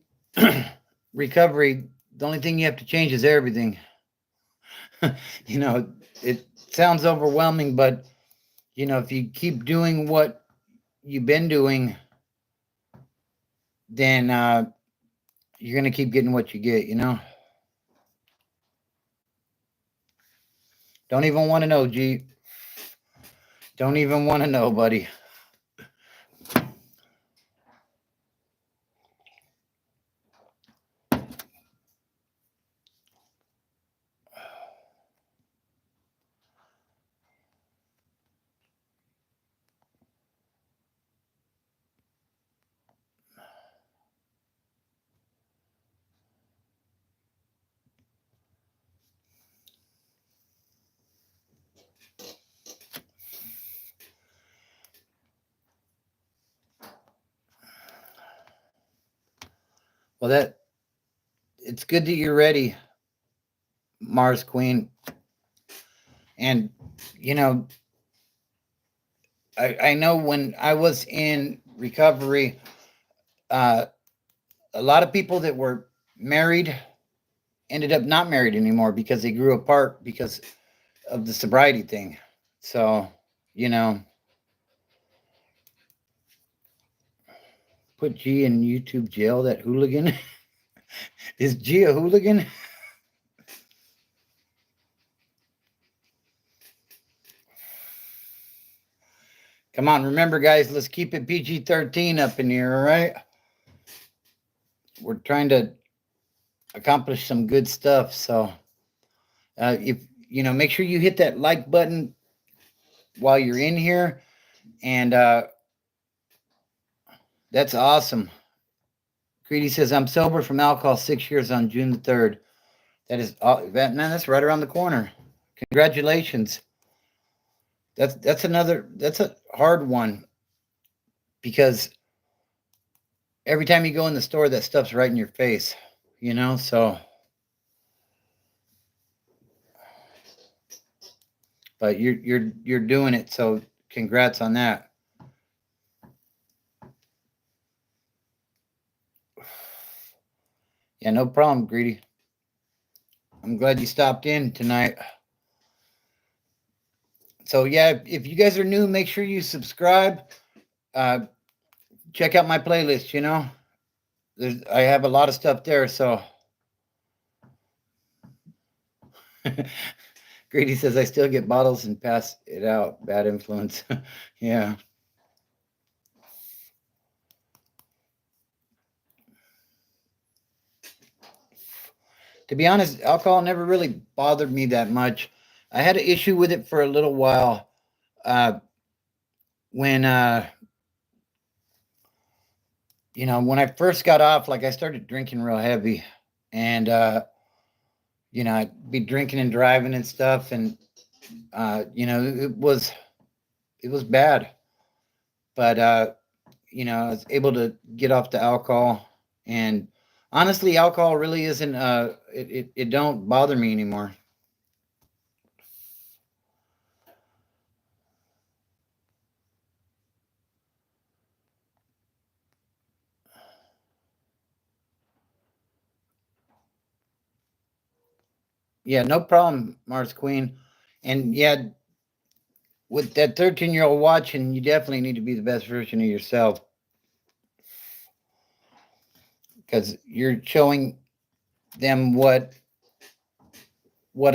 recovery, the only thing you have to change is everything. It sounds overwhelming, but, if you keep doing what you've been doing, then you're going to keep getting what you get. Don't even want to know, G. Don't even want to know, buddy. Well, it's good that you're ready, Mars Queen. And, you know, I know when I was in recovery, uh, a lot of people that were married ended up not married anymore because they grew apart because of the sobriety thing. So, you know, put G in YouTube jail, that hooligan. Is G a hooligan? Come on, remember, guys, let's keep it PG-13 up in here, all right? We're trying to accomplish some good stuff. So, if make sure you hit that like button while you're in here, and that's awesome. Greedy says, I'm sober from alcohol 6 years on June the 3rd. That is, man, that's right around the corner. Congratulations. That's a hard one, because every time you go in the store, that stuff's right in your face. So, but you're doing it. So congrats on that. Yeah, no problem, Greedy. I'm glad you stopped in tonight. So yeah, if you guys are new, make sure you subscribe. Check out my playlist. I have a lot of stuff there. So Grady says I still get bottles and pass it out. Bad influence. Yeah. To be honest, alcohol never really bothered me that much. I had an issue with it for a little while, when when I first got off. Like, I started drinking real heavy, and I'd be drinking and driving and stuff, and it was bad. But I was able to get off the alcohol, and honestly, alcohol really isn't it don't bother me anymore. Yeah, no problem, Mars Queen. And yeah, with that 13-year-old watching, you definitely need to be the best version of yourself, because you're showing them what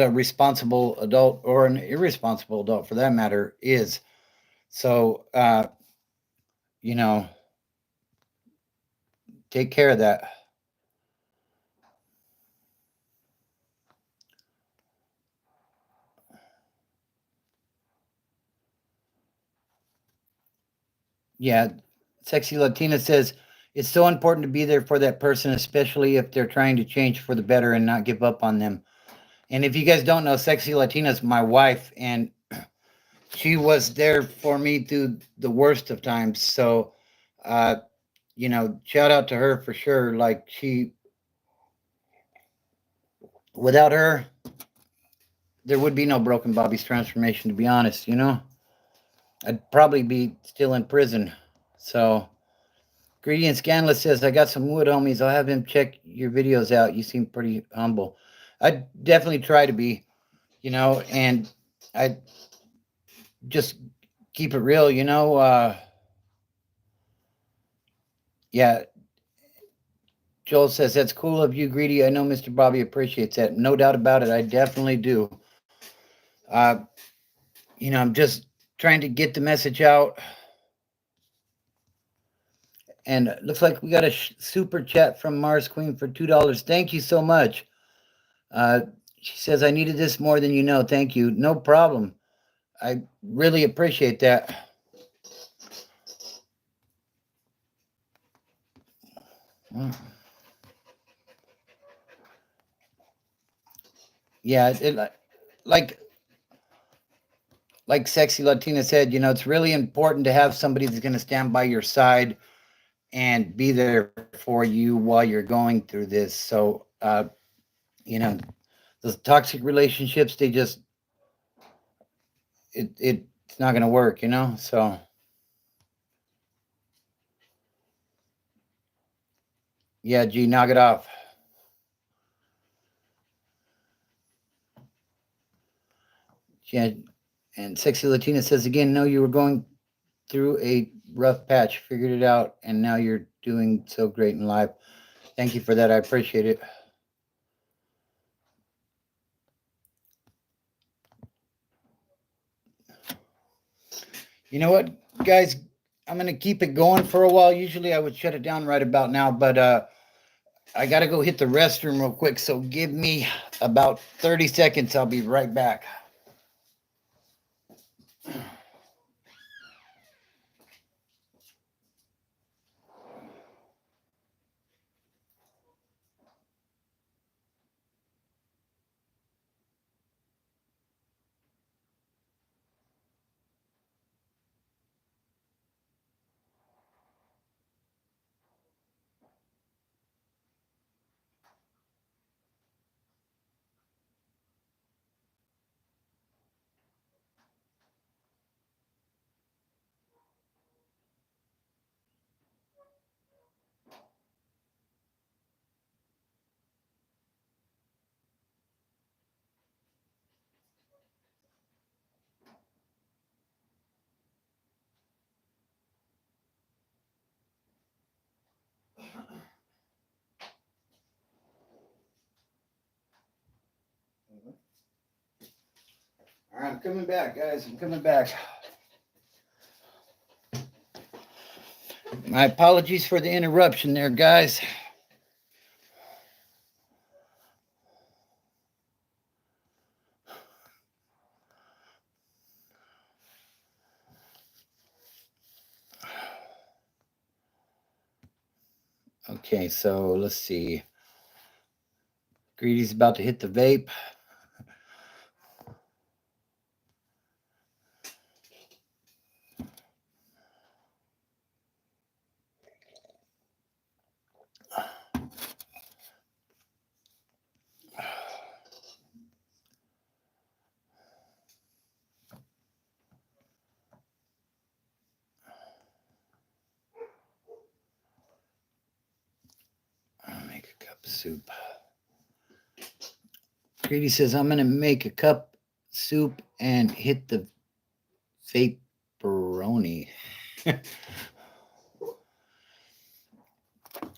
a responsible adult or an irresponsible adult for that matter is. So you know, take care of that. Yeah, Sexy Latina says it's so important to be there for that person, especially if they're trying to change for the better and not give up on them. And if you guys don't know, Sexy Latina is my wife, and she was there for me through the worst of times. So, uh, shout out to her for sure. Like without her, there would be no Broken Bobby's transformation. To be honest, I'd probably be still in prison. So, Greedy and Scanless says, I got some wood, homies. I'll have him check your videos out. You seem pretty humble. I definitely try to be, and I just keep it real, yeah. Joel says, that's cool of you, Greedy. I know Mr. Bobby appreciates that. No doubt about it. I definitely do. Uh, I'm just trying to get the message out. And it looks like we got a super chat from Mars Queen for $2. Thank you so much. She says, I needed this more than you know. Thank you. No problem. I really appreciate that. Yeah, like Sexy Latina said, it's really important to have somebody that's going to stand by your side and be there for you while you're going through this. So, you know, those toxic relationships, they just it's not going to work, So, yeah, G, knock it off. Yeah, and Sexy Latina says again, no, you were going through a rough patch, figured it out, and now you're doing so great in life. Thank you for that. I appreciate it. You know what, guys? I'm gonna keep it going for a while. Usually I would shut it down right about now, but I gotta go hit the restroom real quick. So give me about 30 seconds. I'll be right back. All right, I'm coming back, guys. I'm coming back. My apologies for the interruption there, guys. Okay, so let's see. Greedy's about to hit the vape. I'll make a cup of soup. Greedy says, I'm going to make a cup soup and hit the vaporoni.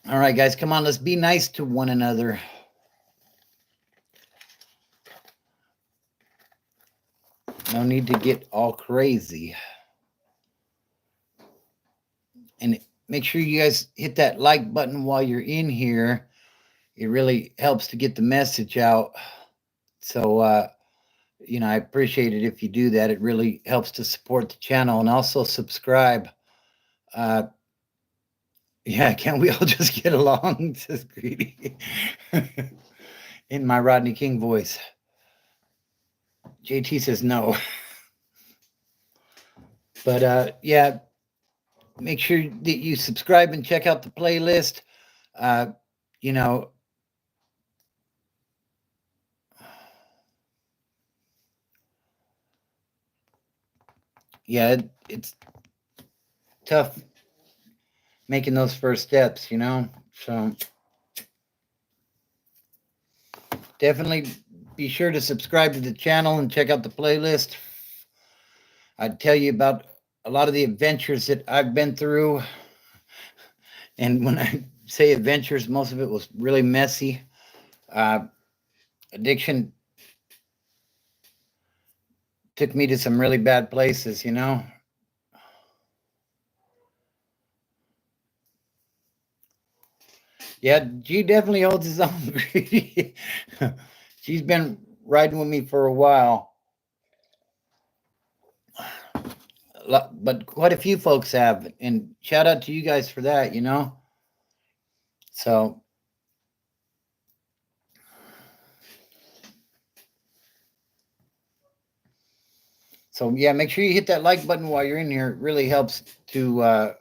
All right, guys, come on. Let's be nice to one another. No need to get all crazy. And make sure you guys hit that like button while you're in here. It really helps to get the message out. So, I appreciate it if you do that. It really helps to support the channel, and also subscribe. Uh, yeah, can't we all just get along? Says Greedy. In my Rodney King voice. JT says no. But yeah, make sure that you subscribe and check out the playlist. Uh, you know, yeah, it's tough making those first steps, So definitely be sure to subscribe to the channel and check out the playlist. I'd tell you about a lot of the adventures that I've been through. And when I say adventures, most of it was really messy. Addiction took me to some really bad places, Yeah, G definitely holds his own. She's been riding with me for a while. But quite a few folks have. And shout out to you guys for that, So, yeah, make sure you hit that like button while you're in here. It really helps to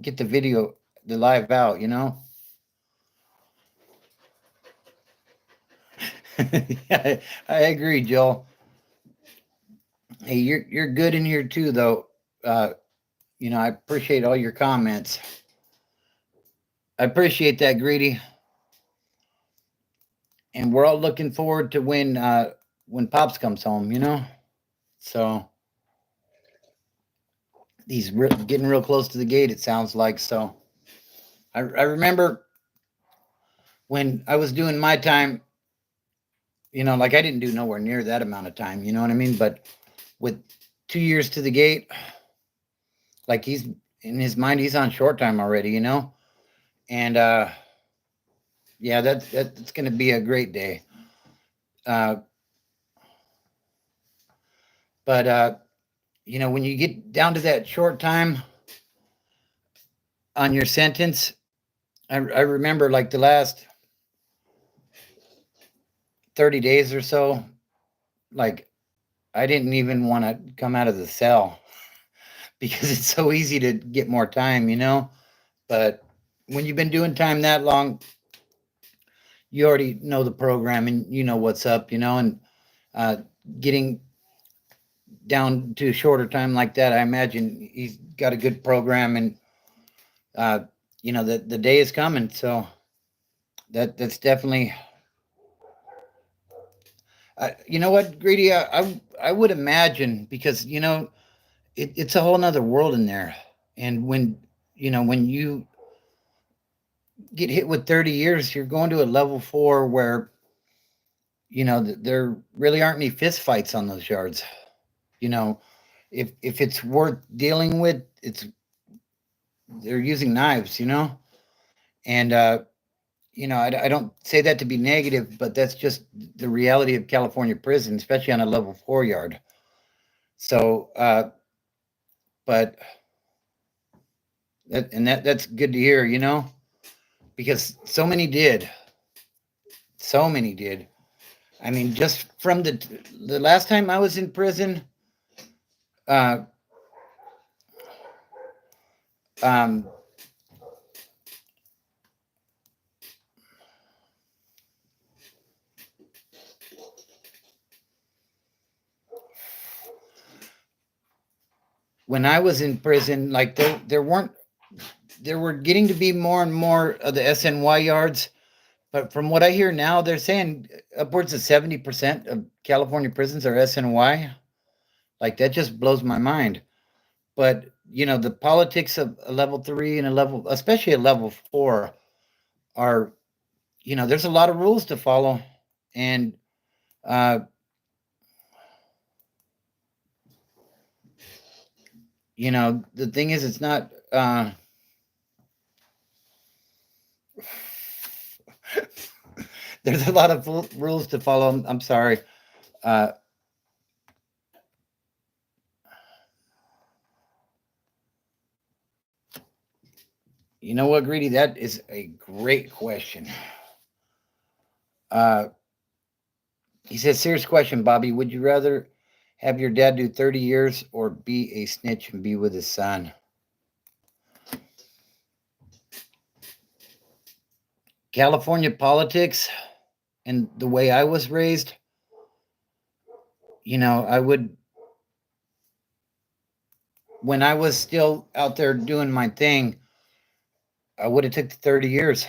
get the live out, Yeah, I agree, Joel. Hey, you're good in here too, though. I appreciate all your comments. I appreciate that, Greedy. And we're all looking forward to when Pops comes home, So he's getting real close to the gate, it sounds like. So I remember when I was doing my time, like I didn't do nowhere near that amount of time, you know what I mean? But with 2 years to the gate, like he's in his mind, he's on short time already, And yeah, that's going to be a great day. But when you get down to that short time on your sentence, I remember like the last 30 days or so, like I didn't even want to come out of the cell because it's so easy to get more time, But when you've been doing time that long, you already know the program and you know what's up, and uh, getting down to a shorter time like that, I imagine he's got a good program, and the day is coming, so that's definitely. You know what, Greedy? I would imagine because it's a whole nother world in there, and when you get hit with 30 years, you're going to a level 4 where there really aren't any fist fights on those yards. You know, if it's worth dealing with, they're using knives. And I don't say that to be negative, but that's just the reality of California prison, especially on a level 4 yard. So, but that's good to hear, because so many did. So many did. I mean, just from the last time I was in prison, uh, um, when I was in prison, like there were getting to be more and more of the SNY yards, but from what I hear now, they're saying upwards of 70% of California prisons are SNY. Like that just blows my mind. But the politics of a level 3 and especially a level 4, are there's a lot of rules to follow, and uh, The thing is, it's not. There's a lot of rules to follow. I'm sorry. Uh, you know what, Greedy? That is a great question. Uh, he says, serious question, Bobby. Would you rather have your dad do 30 years or be a snitch and be with his son? California politics and the way I was raised, I would, when I was still out there doing my thing, I would have took the 30 years,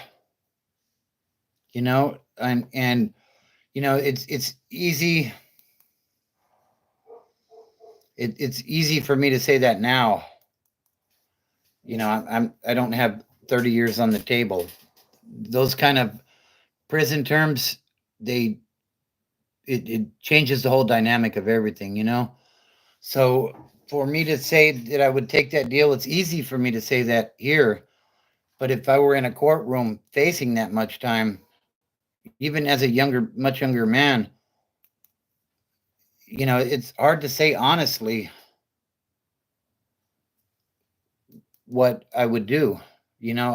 and it's easy. It's easy for me to say that now. I don't have 30 years on the table. Those kind of prison terms, they it changes the whole dynamic of everything. So for me to say that I would take that deal, it's easy for me to say that here. But if I were in a courtroom facing that much time, even as a much younger man, it's hard to say honestly what I would do.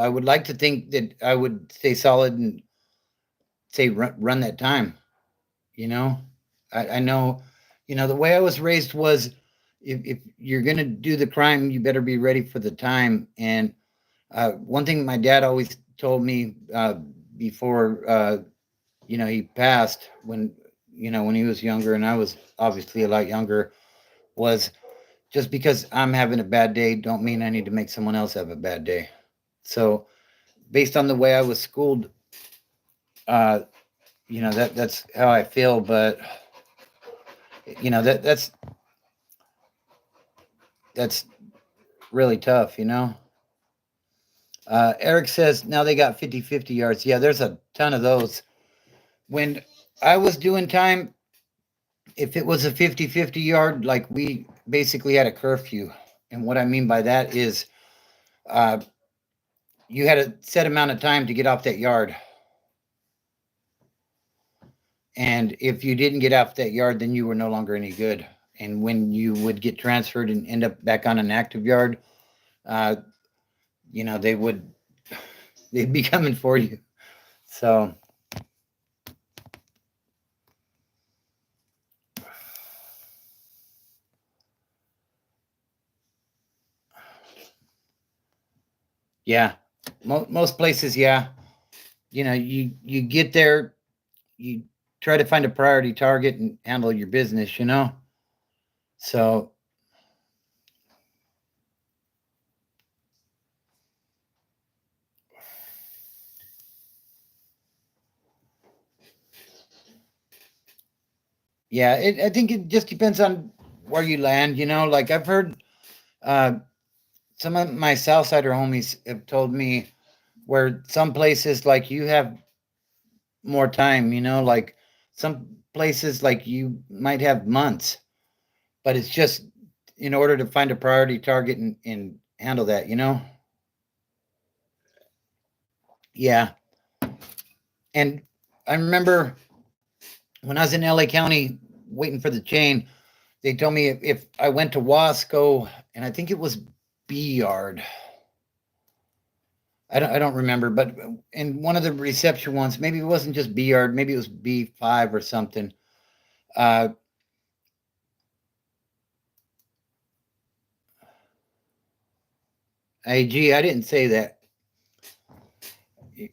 I would like to think that I would stay solid and say run that time. You know, I know, the way I was raised was if you're gonna do the crime, you better be ready for the time. And one thing my dad always told me before he passed, when he was younger and I was obviously a lot younger, was just because I'm having a bad day don't mean I need to make someone else have a bad day. So based on the way I was schooled, uh, that's how I feel. But that's really tough. Eric says now they got 50-50 yards. Yeah, there's a ton of those. When I was doing time, if it was a 50-50 yard, like we basically had a curfew. And what I mean by that is uh, you had a set amount of time to get off that yard. And if you didn't get off that yard, then you were no longer any good. And when you would get transferred and end up back on an active yard, uh, they would they'd be coming for you. So yeah, most places, yeah. You get there, you try to find a priority target and handle your business. So yeah, I think it just depends on where you land. Like I've heard uh, some of my Southsider homies have told me where some places like you have more time. Like some places like you might have months, but it's just in order to find a priority target and handle that. Yeah, and I remember when I was in LA County waiting for the chain, they told me if I went to Wasco, and I think it was B Yard. I don't remember, but in one of the reception ones, maybe it wasn't just B Yard, maybe it was B5 or something. Uh, hey, gee, I didn't say that.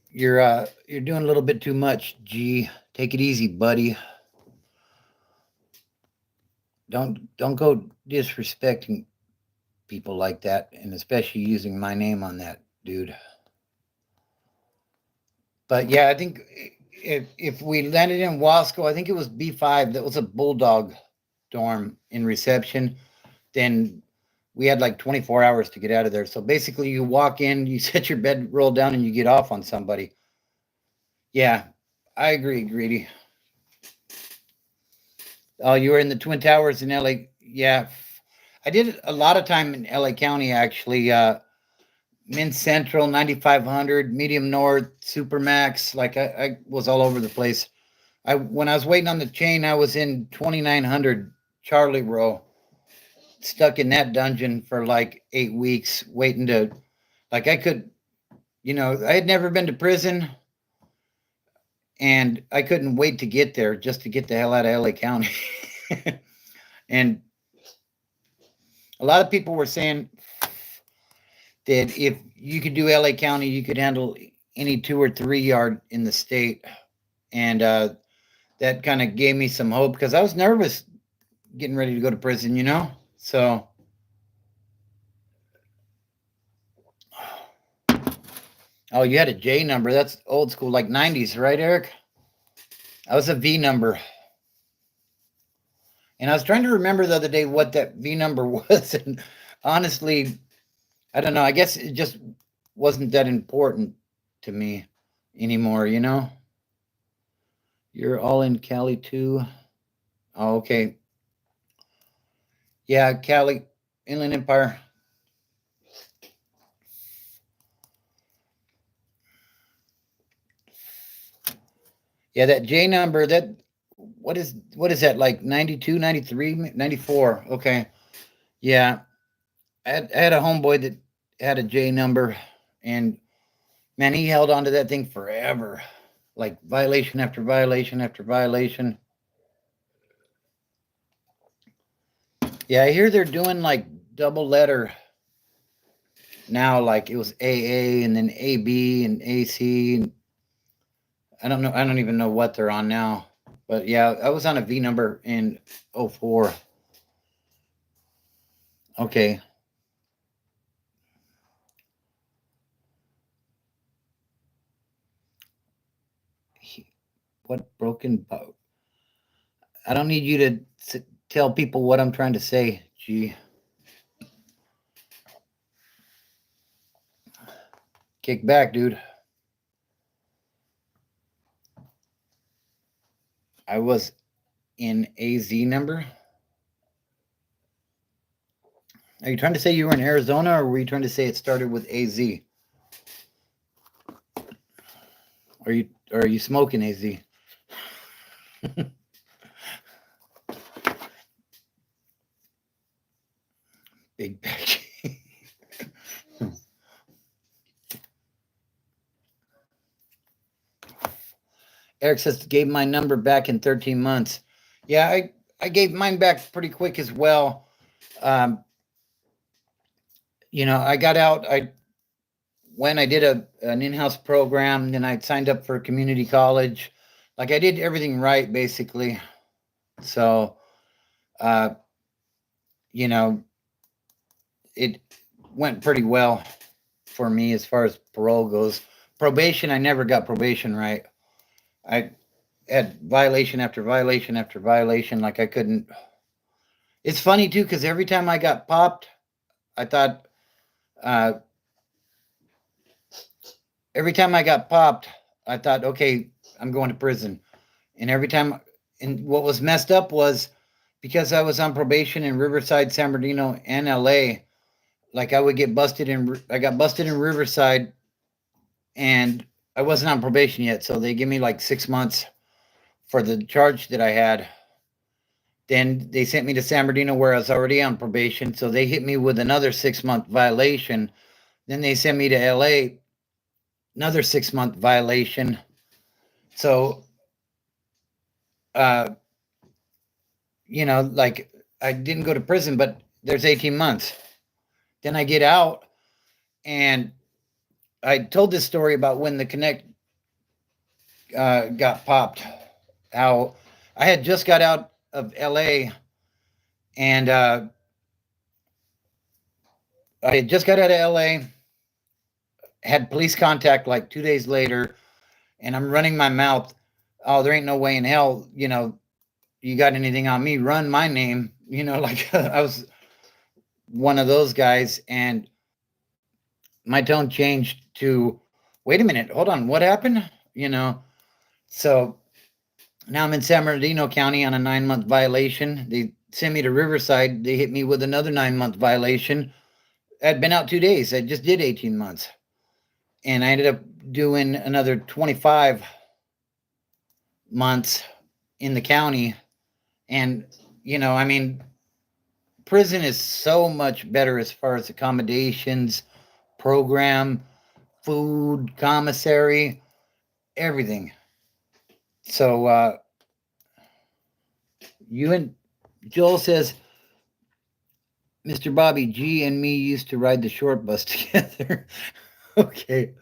You're doing a little bit too much, G. Take it easy, buddy. Don't go disrespecting people like that, and especially using my name on that, dude. But yeah, I think if we landed in Wasco, I think it was B5. That was a bulldog dorm in reception. Then we had like 24 hours to get out of there. So basically, you walk in, you set your bed roll down, and you get off on somebody. Yeah, I agree, Greedy. Oh, you were in the Twin Towers in LA. Yeah, I did a lot of time in LA County, actually. Min Central, 9500, Medium North, Supermax. Like I was all over the place. When I was waiting on the chain, I was in 2900 Charlie Row, stuck in that dungeon for like 8 weeks, waiting to, like, I could, I had never been to prison, and I couldn't wait to get there just to get the hell out of LA County. And a lot of people were saying that if you could do LA County, you could handle any 2 or 3 yard in the state. And that kind of gave me some hope because I was nervous getting ready to go to prison. So, oh, you had a J number. That's old school, like 90s, right, Eric? I was a V number. And I was trying to remember the other day what that V number was. And honestly, I don't know. I guess it just wasn't that important to me anymore. You're all in Cali too? Oh, okay. Yeah, Cali, Inland Empire. Yeah, that J number, what is that, like 92, 93, 94? Okay. Yeah. I had a homeboy that had a J number, and man, he held on to that thing forever. Like violation after violation after violation. Yeah, I hear they're doing like double letter now, like it was AA and then AB and AC, and I don't know. I don't even know what they're on now. But yeah, I was on a V number in 04. Okay. What broken boat? I don't need you to tell people what I'm trying to say. Gee. Kick back, dude. I was in AZ number. Are you trying to say you were in Arizona, or were you trying to say it started with AZ? Are you smoking AZ? Big bag. Eric says gave my number back in 13 months. Yeah, I gave mine back pretty quick as well. I got out. I did an in-house program, then I signed up for community college. Like I did everything right, basically. So, it went pretty well for me as far as parole goes. Probation, I never got probation right. I had violation after violation after violation. Like I couldn't. It's funny too, because every time I got popped, I thought, every time I got popped, I thought, okay, I'm going to prison. And every time, and what was messed up was because I was on probation in Riverside, San Bernardino, and LA, like I got busted in Riverside, and I wasn't on probation yet. So they give me like 6 months for the charge that I had. Then they sent me to San Bernardino where I was already on probation. So they hit me with another 6-month violation. Then they sent me to LA, another 6-month violation. So, like I didn't go to prison, but there's 18 months. Then I get out, and I told this story about when the Connect got popped. How I had just got out of LA, and I had just got out of LA, had police contact like 2 days later, and I'm running my mouth. Oh, there ain't no way in hell, you got anything on me? Run my name, like I was one of those guys, and my tone changed to, wait a minute, hold on, what happened? So now I'm in San Bernardino County on a 9-month violation. sent me to Riverside. They hit me with another 9-month violation. I'd been out 2 days. I just did 18 months. And I ended up doing another 25 months in the county. And, I mean, prison is so much better as far as accommodations, program, food, commissary, everything. So, you and Joel says, Mr. Bobby G and me used to ride the short bus together. Okay.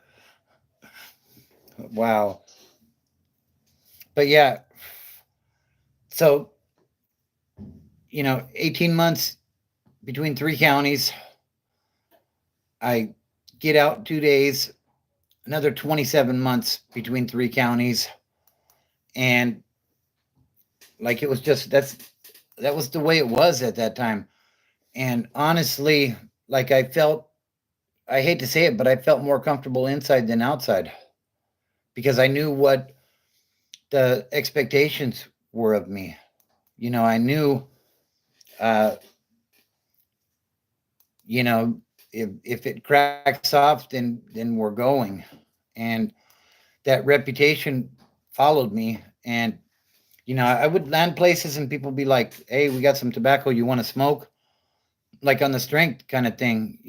Wow. But yeah, so, 18 months between 3 counties. I get out 2 days, another 27 months between 3 counties. And like it was just that was the way it was at that time. And honestly, like I hate to say it, but I felt more comfortable inside than outside because I knew what the expectations were of me. I knew, uh, if it cracks off, then we're going. And that reputation followed me. And, I would land places and people be like, hey, we got some tobacco. You want to smoke? Like on the strength kind of thing.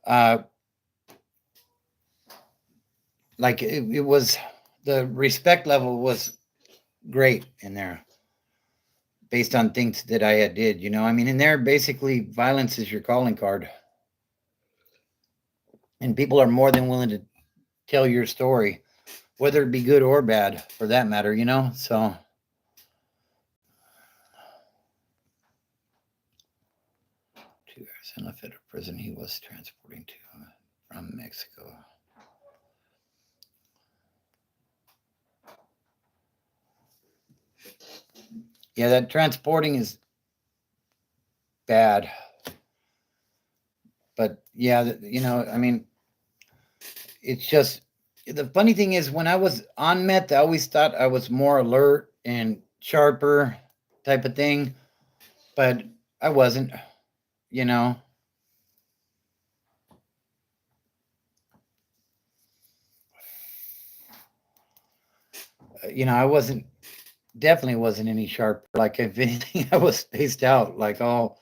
Uh, like it was, the respect level was great in there based on things that I had did. I mean, in there, basically, violence is your calling card. And people are more than willing to tell your story, whether it be good or bad, for that matter. So, two years in a federal prison he was transporting to from Mexico. Yeah, that transporting is bad. But yeah, I mean, it's just the funny thing is when I was on meth, I always thought I was more alert and sharper type of thing, but I wasn't. You know, I wasn't, definitely wasn't any sharper. Like if anything, I was spaced out. Like, oh,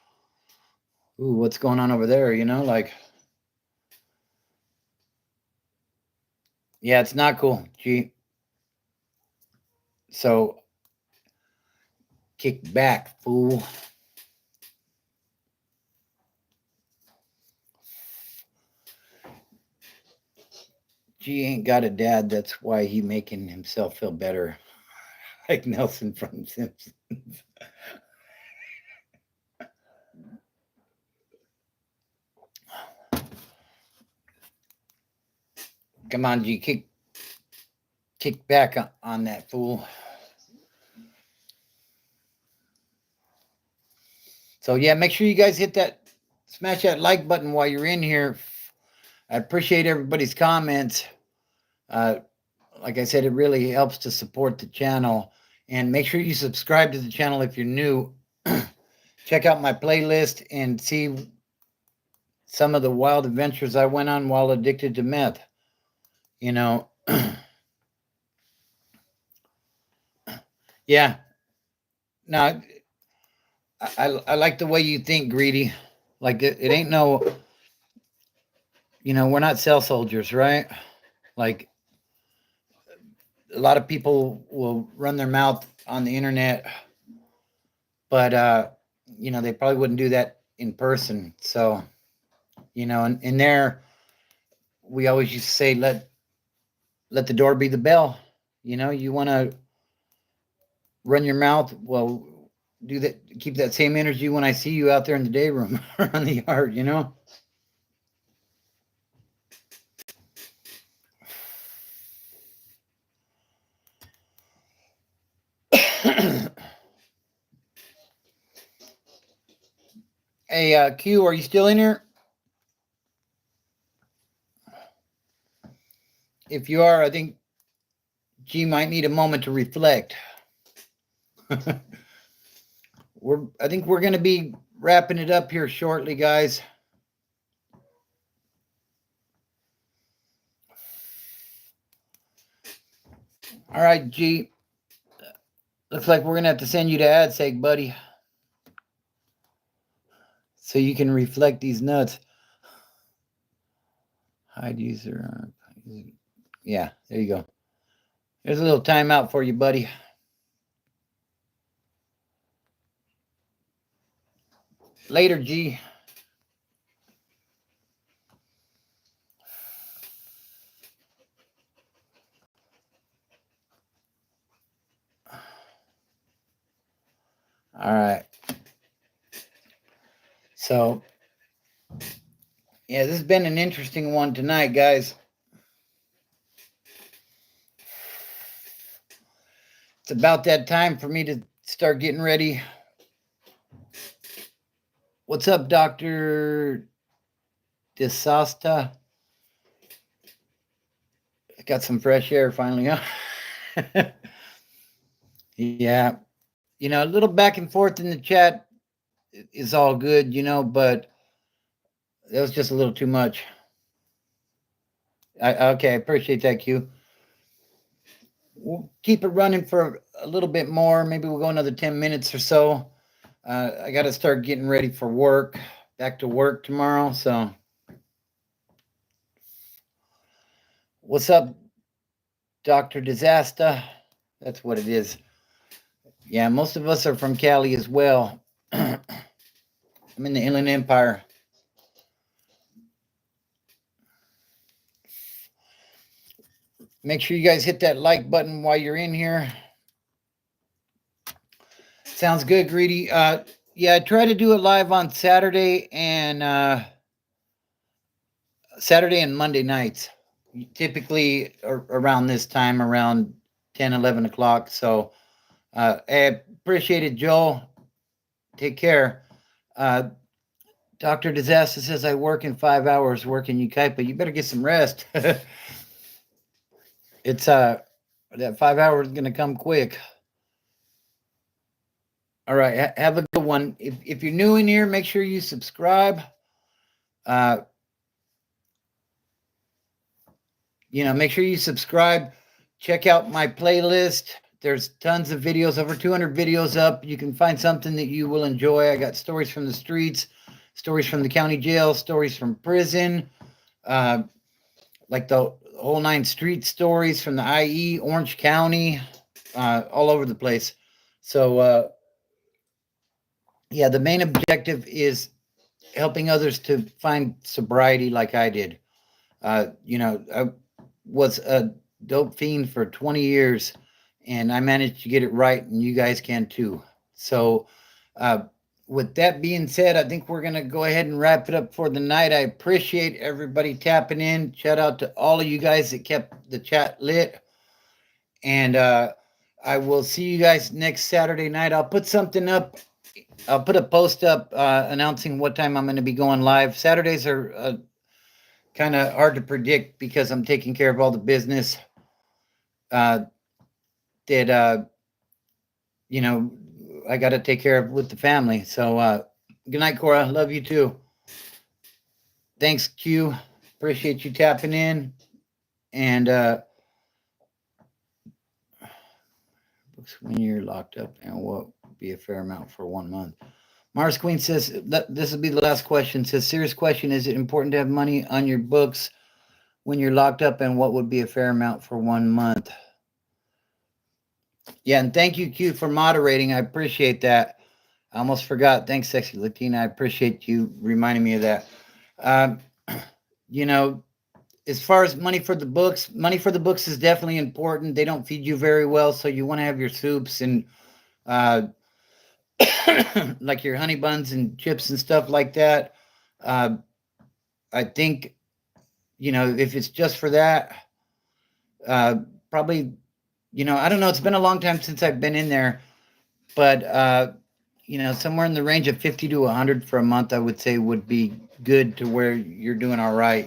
ooh, what's going on over there? Like, yeah, it's not cool. Gee, so kick back, fool. G ain't got a dad. That's why he making himself feel better, like Nelson from Simpsons. Come on, G, kick back on that fool. So yeah, make sure you guys smash that like button while you're in here. I appreciate everybody's comments. Uh, like I said, it really helps to support the channel. And make sure you subscribe to the channel if you're new. Check out my playlist and see some of the wild adventures I went on while addicted to meth. You know, yeah. No, I like the way you think, Greedy. Like it ain't no, we're not cell soldiers, right? Like a lot of people will run their mouth on the internet, but they probably wouldn't do that in person. So, and in there, we always used to say, let the door be the bell. You want to run your mouth, well, do that. Keep that same energy when I see you out there in the day room or on the yard. Hey, Q, are you still in here? If you are, I think G might need a moment to reflect. I think we're going to be wrapping it up here shortly, guys. All right, G. Looks like we're going to have to send you to AdSeg, buddy. So you can reflect these nuts. Hide user. Yeah, there you go. There's a little timeout for you, buddy. Later, G. All right. So, yeah, this has been an interesting one tonight, guys. It's about that time for me to start getting ready. What's up, Dr. Desasta? I got some fresh air finally, huh? Yeah. You know, a little back and forth in the chat is all good, you know, but that was just a little too much. Okay, I appreciate that, Q. We'll keep it running for a little bit more. Maybe we'll go another 10 minutes or so. I got to start getting ready for work, back to work tomorrow. So, what's up, Dr. Disaster? That's what it is. Yeah, most of us are from Cali as well. I'm in the Inland Empire. Make sure you guys hit that like button while you're in here. Sounds good, Greedy. Yeah, I try to do it live on Saturday and Monday nights. Typically around this time, around 10, 11 o'clock. So I appreciate it, Joel. Take care. Dr. Disaster says I work in 5 hours working Ukaipa. You better get some rest. It's that 5 hours is gonna come quick. All right, have a good one. If you're new in here, make sure you subscribe. Make sure you subscribe. Check out my playlist. There's tons of videos, over 200 videos up. You can find something that you will enjoy. I got stories from the streets, stories from the county jail, stories from prison, like the whole 9 street stories from the IE, Orange County, all over the place. So, yeah, the main objective is helping others to find sobriety like I did. I was a dope fiend for 20 years, and I managed to get it right, and you guys can too. So, with that being said, I think we're going to go ahead and wrap it up for the night. I appreciate everybody tapping in. Shout out to all of you guys that kept the chat lit. And I will see you guys next Saturday night. I'll put something up. I'll put a post up announcing what time I'm going to be going live. Saturdays are kind of hard to predict because I'm taking care of all the business that I got to take care of with the family. So good night, Cora. Love you too. Thanks, Q. Appreciate you tapping in. And books when you're locked up and what would be a fair amount for 1 month. Mars Queen says, this will be the last question. Says, serious question. Is it important to have money on your books when you're locked up, and what would be a fair amount for 1 month? Yeah, and thank you, Q, for moderating. I appreciate that. I almost forgot. Thanks, Sexy Latina. I appreciate you reminding me of that. As far as money for the books is definitely important. They don't feed you very well, so you want to have your soups and like your honey buns and chips and stuff like that. I think, if it's just for that, probably, I don't know. It's been a long time since I've been in there, but, somewhere in the range of 50 to 100 for a month, I would say would be good to where you're doing all right,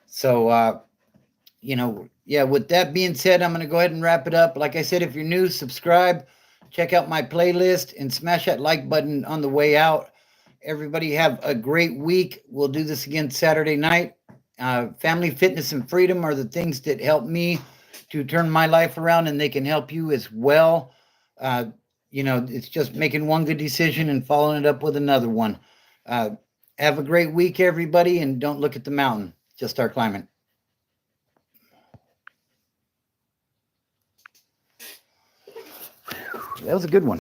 So, yeah, with that being said, I'm going to go ahead and wrap it up. Like I said, if you're new, subscribe, Check out my playlist and smash that like button on the way out. Everybody have a great week. We'll do this again Saturday night. Family, fitness, and freedom are the things that help me to turn my life around, and they can help you as well. Uh, it's just making one good decision and following it up with another one. Uh, have a great week, everybody, and don't look at the mountain. Just start climbing. That was a good one.